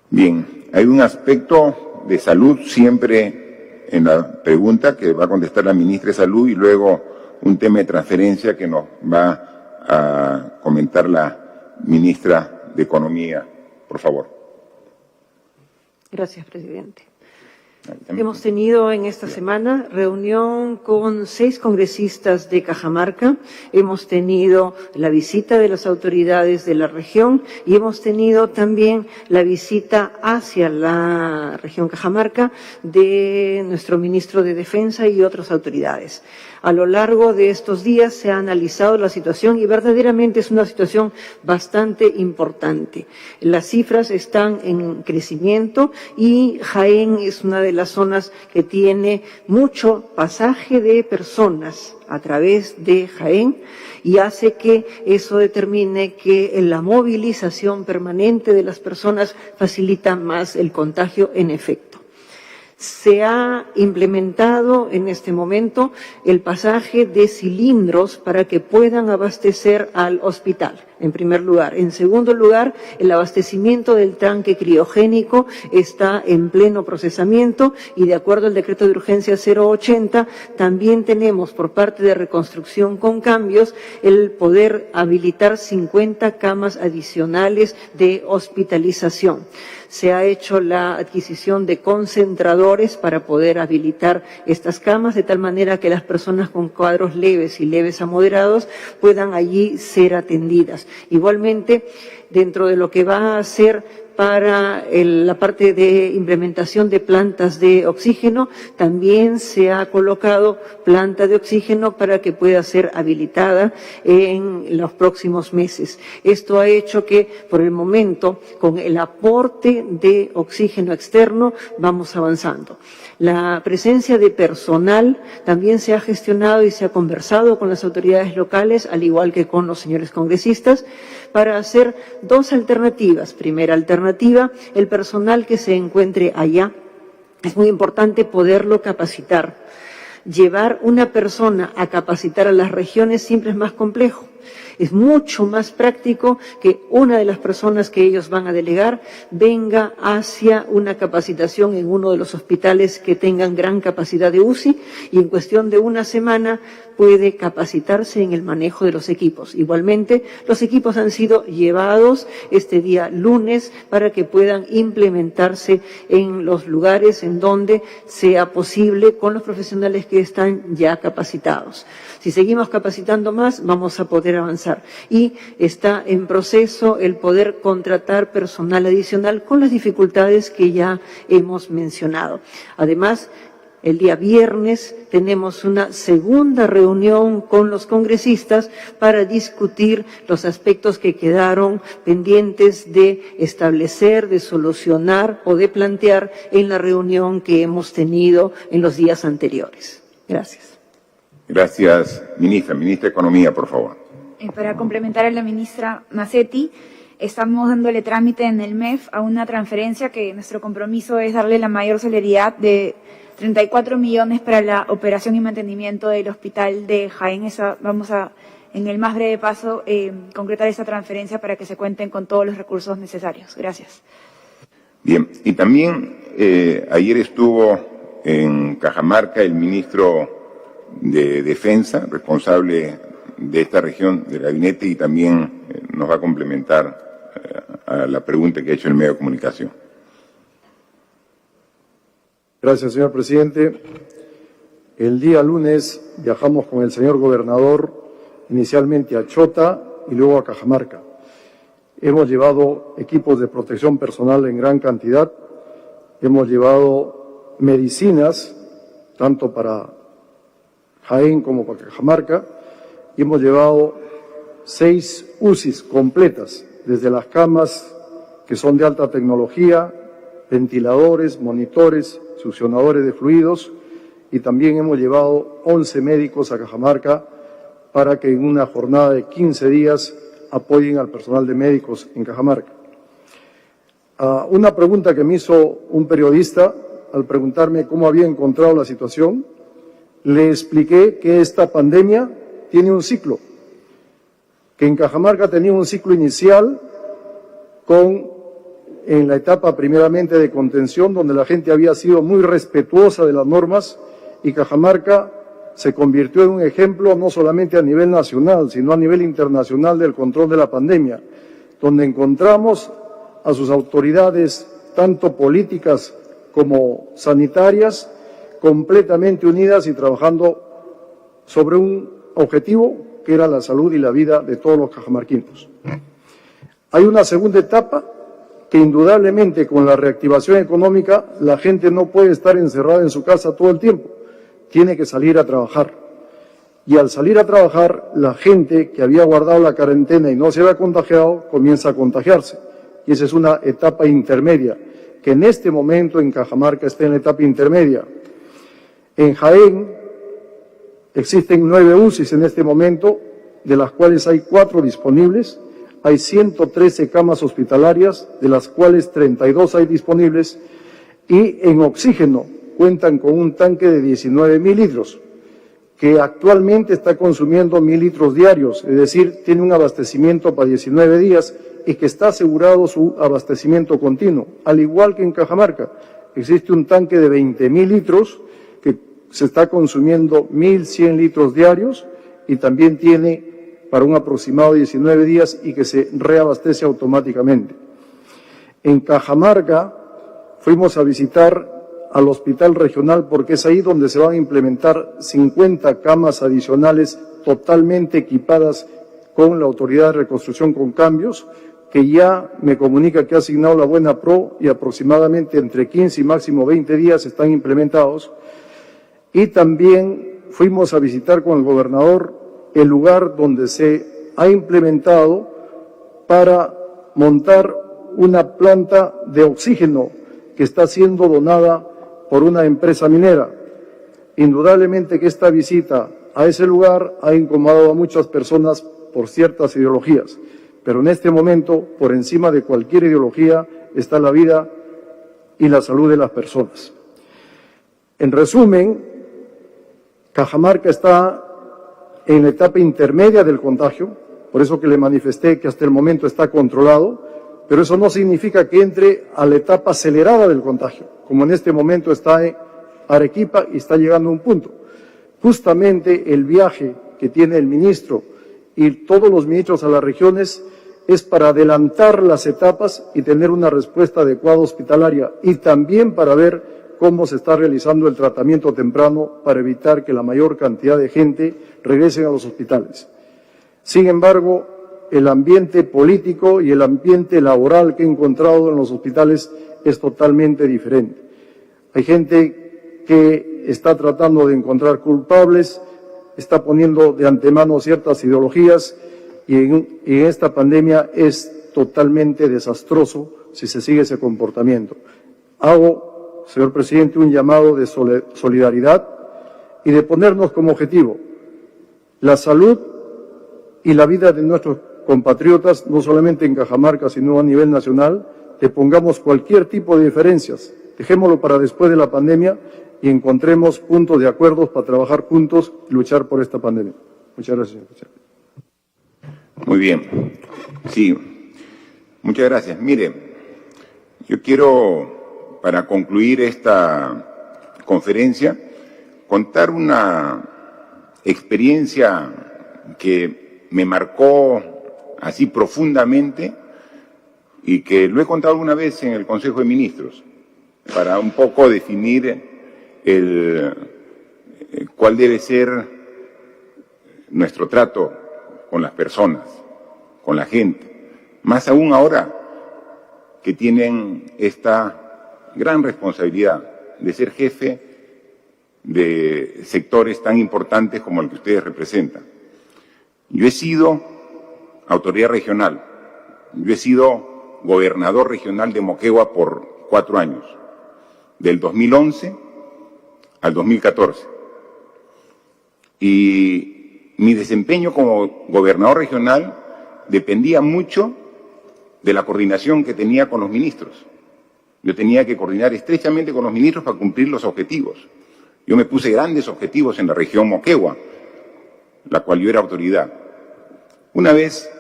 S3: Bien, hay un aspecto de salud siempre en la pregunta que va a contestar la ministra de Salud y luego un tema de transferencia que nos va a comentar la ministra de Economía. Por favor.
S1: Gracias, presidente. Hemos tenido en esta semana reunión con 6 congresistas de Cajamarca, hemos tenido la visita de las autoridades de la región y hemos tenido también la visita hacia la región Cajamarca de nuestro ministro de Defensa y otras autoridades. A lo largo de estos días se ha analizado la situación y verdaderamente es una situación bastante importante. Las cifras están en crecimiento y Jaén es una de las zonas que tiene mucho pasaje de personas a través de Jaén y hace que eso determine que la movilización permanente de las personas facilita más el contagio en efecto. Se ha implementado en este momento el pasaje de cilindros para que puedan abastecer al hospital, en primer lugar. En segundo lugar, el abastecimiento del tanque criogénico está en pleno procesamiento y de acuerdo al decreto de urgencia 080, también tenemos por parte de Reconstrucción con Cambios el poder habilitar 50 camas adicionales de hospitalización. Se ha hecho la adquisición de concentradores para poder habilitar estas camas, de tal manera que las personas con cuadros leves y leves a moderados puedan allí ser atendidas. Igualmente, dentro de lo que va a ser para la parte de implementación de plantas de oxígeno, también se ha colocado planta de oxígeno para que pueda ser habilitada en los próximos meses. Esto ha hecho que, por el momento, con el aporte de oxígeno externo, vamos avanzando. La presencia de personal también se ha gestionado y se ha conversado con las autoridades locales, al igual que con los señores congresistas, para hacer 2 alternativas. Primera alternativa, el personal que se encuentre allá, es muy importante poderlo capacitar. Llevar una persona a capacitar a las regiones siempre es más complejo. Es mucho más práctico que una de las personas que ellos van a delegar venga hacia una capacitación en uno de los hospitales que tengan gran capacidad de UCI y en cuestión de una semana puede capacitarse en el manejo de los equipos. Igualmente, los equipos han sido llevados este día lunes para que puedan implementarse en los lugares en donde sea posible con los profesionales que están ya capacitados. Si seguimos capacitando más, vamos a poder avanzar. Y está en proceso el poder contratar personal adicional con las dificultades que ya hemos mencionado. Además, El día viernes tenemos una segunda reunión con los congresistas para discutir los aspectos que quedaron pendientes de establecer, de solucionar o de plantear en la reunión que hemos tenido en los días anteriores. Gracias.
S3: Gracias, ministra. Ministra de Economía, por favor.
S8: Para complementar a la ministra Macetti, estamos dándole trámite en el MEF a una transferencia que nuestro compromiso es darle la mayor celeridad de 34 millones para la operación y mantenimiento del hospital de Jaén. Vamos a, en el más breve paso, concretar esa transferencia para que se cuenten con todos los recursos necesarios. Gracias.
S3: Bien, y también ayer estuvo en Cajamarca el ministro de Defensa, responsable de esta región del gabinete, y también nos va a complementar a la pregunta que ha hecho el medio de comunicación.
S10: Gracias, señor presidente. El día lunes viajamos con el señor gobernador inicialmente a Chota y luego a Cajamarca. Hemos llevado equipos de protección personal en gran cantidad, hemos llevado medicinas, tanto para Jaén como para Cajamarca, y hemos llevado 6 UCIs completas, desde las camas que son de alta tecnología, ventiladores, monitores, succionadores de fluidos, y también hemos llevado 11 médicos a Cajamarca para que en una jornada de 15 días apoyen al personal de médicos en Cajamarca. Una pregunta que me hizo un periodista al preguntarme cómo había encontrado la situación, le expliqué que esta pandemia tiene un ciclo, que en Cajamarca tenía un ciclo inicial en la etapa primeramente de contención, donde la gente había sido muy respetuosa de las normas, y Cajamarca se convirtió en un ejemplo no solamente a nivel nacional, sino a nivel internacional del control de la pandemia, donde encontramos a sus autoridades, tanto políticas como sanitarias, completamente unidas y trabajando sobre un objetivo que era la salud y la vida de todos los cajamarquinos. Hay una segunda etapa que indudablemente con la reactivación económica la gente no puede estar encerrada en su casa todo el tiempo, tiene que salir a trabajar. Y al salir a trabajar, la gente que había guardado la cuarentena y no se había contagiado, comienza a contagiarse. Y esa es una etapa intermedia, que en este momento en Cajamarca está en la etapa intermedia. En Jaén existen 9 UCIs en este momento, de las cuales hay 4 disponibles. Hay 113 camas hospitalarias, de las cuales 32 hay disponibles, y en oxígeno cuentan con un tanque de 19.000 litros, que actualmente está consumiendo 1.000 litros diarios, es decir, tiene un abastecimiento para 19 días y que está asegurado su abastecimiento continuo. Al igual que en Cajamarca, existe un tanque de 20.000 litros que se está consumiendo 1.100 litros diarios y también tiene para un aproximado de 19 días y que se reabastece automáticamente. En Cajamarca fuimos a visitar al hospital regional porque es ahí donde se van a implementar 50 camas adicionales totalmente equipadas con la Autoridad de Reconstrucción con Cambios, que ya me comunica que ha asignado la Buena Pro y aproximadamente entre 15 y máximo 20 días están implementados. Y también fuimos a visitar con el gobernador el lugar donde se ha implementado para montar una planta de oxígeno que está siendo donada por una empresa minera. Indudablemente que esta visita a ese lugar ha incomodado a muchas personas por ciertas ideologías, pero en este momento, por encima de cualquier ideología, está la vida y la salud de las personas. En resumen, Cajamarca está en la etapa intermedia del contagio, por eso que le manifesté que hasta el momento está controlado, pero eso no significa que entre a la etapa acelerada del contagio, como en este momento está en Arequipa y está llegando a un punto. Justamente el viaje que tiene el ministro y todos los ministros a las regiones es para adelantar las etapas y tener una respuesta adecuada hospitalaria y también para ver cómo se está realizando el tratamiento temprano para evitar que la mayor cantidad de gente regrese a los hospitales. Sin embargo, el ambiente político y el ambiente laboral que he encontrado en los hospitales es totalmente diferente. Hay gente que está tratando de encontrar culpables, está poniendo de antemano ciertas ideologías y en esta pandemia es totalmente desastroso si se sigue ese comportamiento. Hago, señor presidente, un llamado de solidaridad y de ponernos como objetivo la salud y la vida de nuestros compatriotas, no solamente en Cajamarca, sino a nivel nacional, que pongamos cualquier tipo de diferencias, dejémoslo para después de la pandemia y encontremos puntos de acuerdo para trabajar juntos y luchar por esta pandemia. Muchas gracias, señor presidente.
S3: Muy bien. Sí, muchas gracias. Mire, yo quiero, para concluir esta conferencia, contar una experiencia que me marcó así profundamente y que lo he contado alguna vez en el Consejo de Ministros, para un poco definir cuál debe ser nuestro trato con las personas, con la gente, más aún ahora que tienen esta gran responsabilidad de ser jefe de sectores tan importantes como el que ustedes representan. Yo he sido autoridad regional, yo he sido gobernador regional de Moquegua por 4 años, del 2011 al 2014. Y mi desempeño como gobernador regional dependía mucho de la coordinación que tenía con los ministros. Yo tenía que coordinar estrechamente con los ministros para cumplir los objetivos. Yo me puse grandes objetivos en la región Moquegua, la cual yo era autoridad. Una vez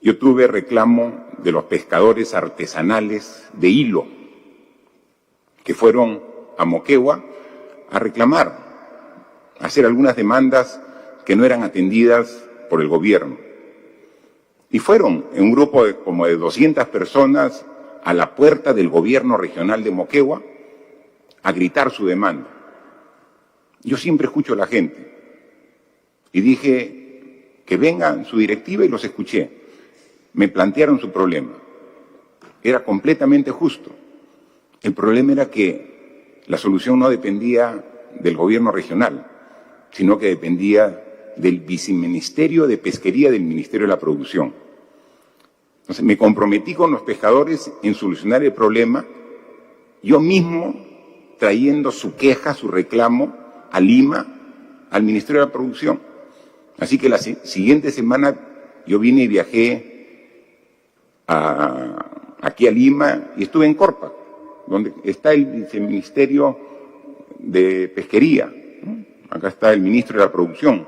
S3: yo tuve reclamo de los pescadores artesanales de hilo, que fueron a Moquegua a reclamar, a hacer algunas demandas que no eran atendidas por el gobierno. Y fueron en un grupo de como de 200 personas a la puerta del gobierno regional de Moquegua a gritar su demanda. Yo siempre escucho a la gente y dije que venga su directiva y los escuché. Me plantearon su problema. Era completamente justo. El problema era que la solución no dependía del gobierno regional, sino que dependía del viceministerio de Pesquería del Ministerio de la Producción. Entonces me comprometí con los pescadores en solucionar el problema, yo mismo trayendo su queja, su reclamo a Lima, al Ministerio de la Producción. Así que la siguiente semana yo vine y viajé aquí a Lima y estuve en Corpa, donde está el viceministerio de Pesquería. Acá está el ministro de la Producción,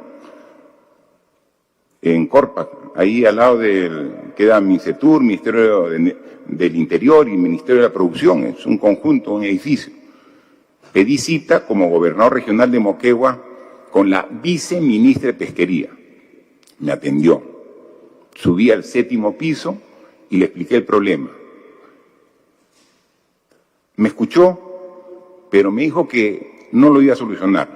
S3: en Corpa, ahí al lado queda Mincetur, Ministerio del Interior y Ministerio de la Producción, es un conjunto, un edificio. Pedí cita como gobernador regional de Moquegua con la viceministra de Pesquería. Me atendió. Subí al 7º piso y le expliqué el problema. Me escuchó, pero me dijo que no lo iba a solucionar,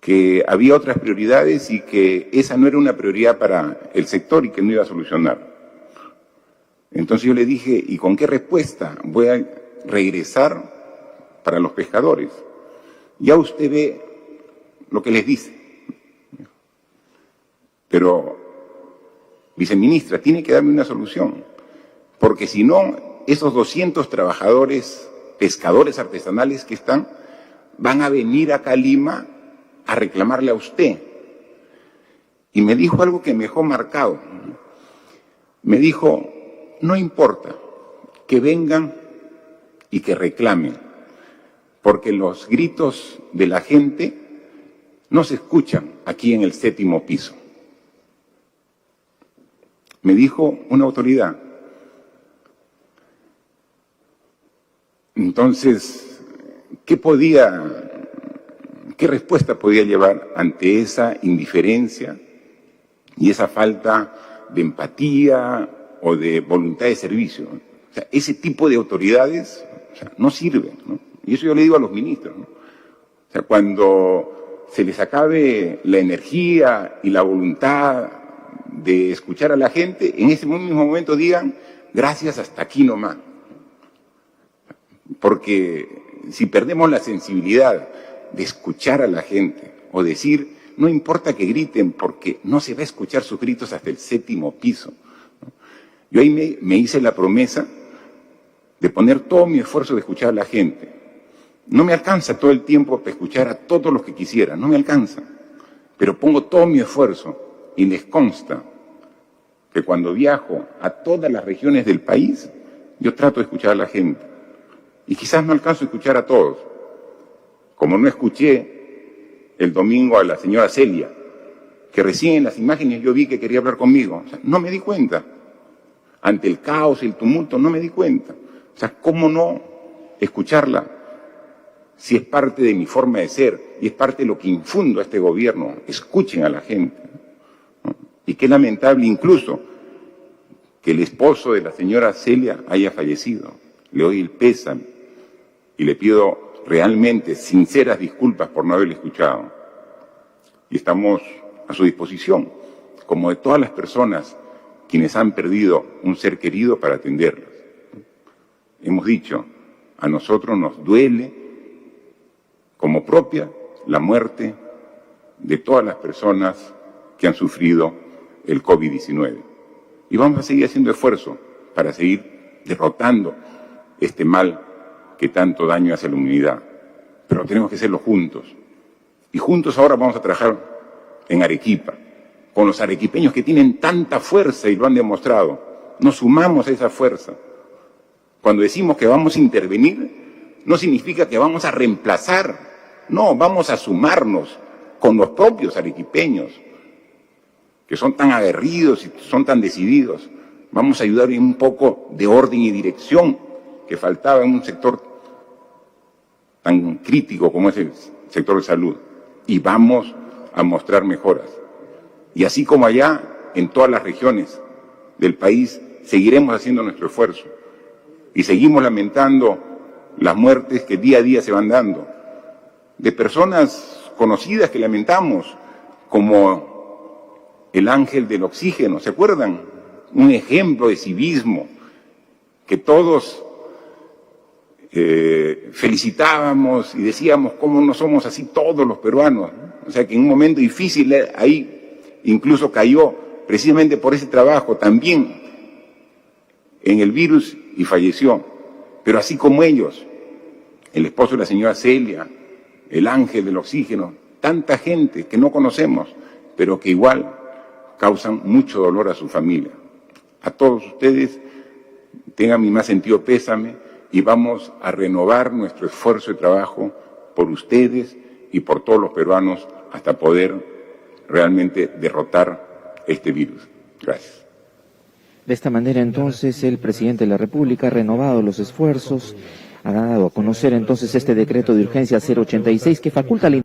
S3: que había otras prioridades y que esa no era una prioridad para el sector y que no iba a solucionar. Entonces yo le dije, ¿y con qué respuesta voy a regresar para los pescadores? Ya usted ve lo que les dice. Pero, viceministra, tiene que darme una solución, porque si no, esos 200 trabajadores, pescadores artesanales que están, van a venir acá a Lima a reclamarle a usted. Y me dijo algo que me dejó marcado. Me dijo, no importa que vengan y que reclamen, porque los gritos de la gente no se escuchan aquí en el 7º piso. Me dijo una autoridad. Entonces, ¿qué respuesta podía llevar ante esa indiferencia y esa falta de empatía o de voluntad de servicio? O sea, ese tipo de autoridades, o sea, no sirven, ¿no? Y eso yo le digo a los ministros, ¿no? O sea, cuando se les acabe la energía y la voluntad de escuchar a la gente, en ese mismo momento digan, gracias, hasta aquí nomás. Porque si perdemos la sensibilidad de escuchar a la gente o decir, no importa que griten porque no se va a escuchar sus gritos hasta el 7º piso. Yo ahí me hice la promesa de poner todo mi esfuerzo de escuchar a la gente. No me alcanza todo el tiempo para escuchar a todos los que quisiera, no me alcanza. Pero pongo todo mi esfuerzo y les consta que cuando viajo a todas las regiones del país, yo trato de escuchar a la gente. Y quizás no alcanzo a escuchar a todos. Como no escuché el domingo a la señora Celia, que recién en las imágenes yo vi que quería hablar conmigo. O sea, no me di cuenta. Ante el caos y el tumulto, no me di cuenta. O sea, ¿cómo no escucharla? Si es parte de mi forma de ser y es parte de lo que infundo a este gobierno, escuchen a la gente. ¿No? Y qué lamentable incluso que el esposo de la señora Celia haya fallecido. Le doy el pésame y le pido realmente sinceras disculpas por no haberle escuchado. Y estamos a su disposición, como de todas las personas quienes han perdido un ser querido para atenderlas. Hemos dicho, a nosotros nos duele como propia la muerte de todas las personas que han sufrido el COVID-19. Y vamos a seguir haciendo esfuerzo para seguir derrotando este mal que tanto daño hace a la humanidad. Pero tenemos que hacerlo juntos. Y juntos ahora vamos a trabajar en Arequipa, con los arequipeños que tienen tanta fuerza y lo han demostrado. Nos sumamos a esa fuerza. Cuando decimos que vamos a intervenir, no significa que vamos a reemplazar. No, vamos a sumarnos con los propios arequipeños, que son tan aguerridos y son tan decididos. Vamos a ayudar en un poco de orden y dirección que faltaba en un sector tan crítico como es el sector de salud. Y vamos a mostrar mejoras. Y así como allá, en todas las regiones del país, seguiremos haciendo nuestro esfuerzo. Y seguimos lamentando las muertes que día a día se van dando. De personas conocidas que lamentamos, como el ángel del oxígeno, ¿se acuerdan? Un ejemplo de civismo que todos felicitábamos y decíamos cómo no somos así todos los peruanos, ¿no? O sea que en un momento difícil ahí incluso cayó precisamente por ese trabajo también en el virus y falleció. Pero así como ellos, el esposo de la señora Celia, el ángel del oxígeno, tanta gente que no conocemos, pero que igual causan mucho dolor a su familia. A todos ustedes, tengan mi más sentido pésame y vamos a renovar nuestro esfuerzo de trabajo por ustedes y por todos los peruanos hasta poder realmente derrotar este virus. Gracias.
S11: De esta manera, entonces, el presidente de la República ha renovado los esfuerzos, ha dado a conocer entonces este decreto de urgencia 086 que faculta la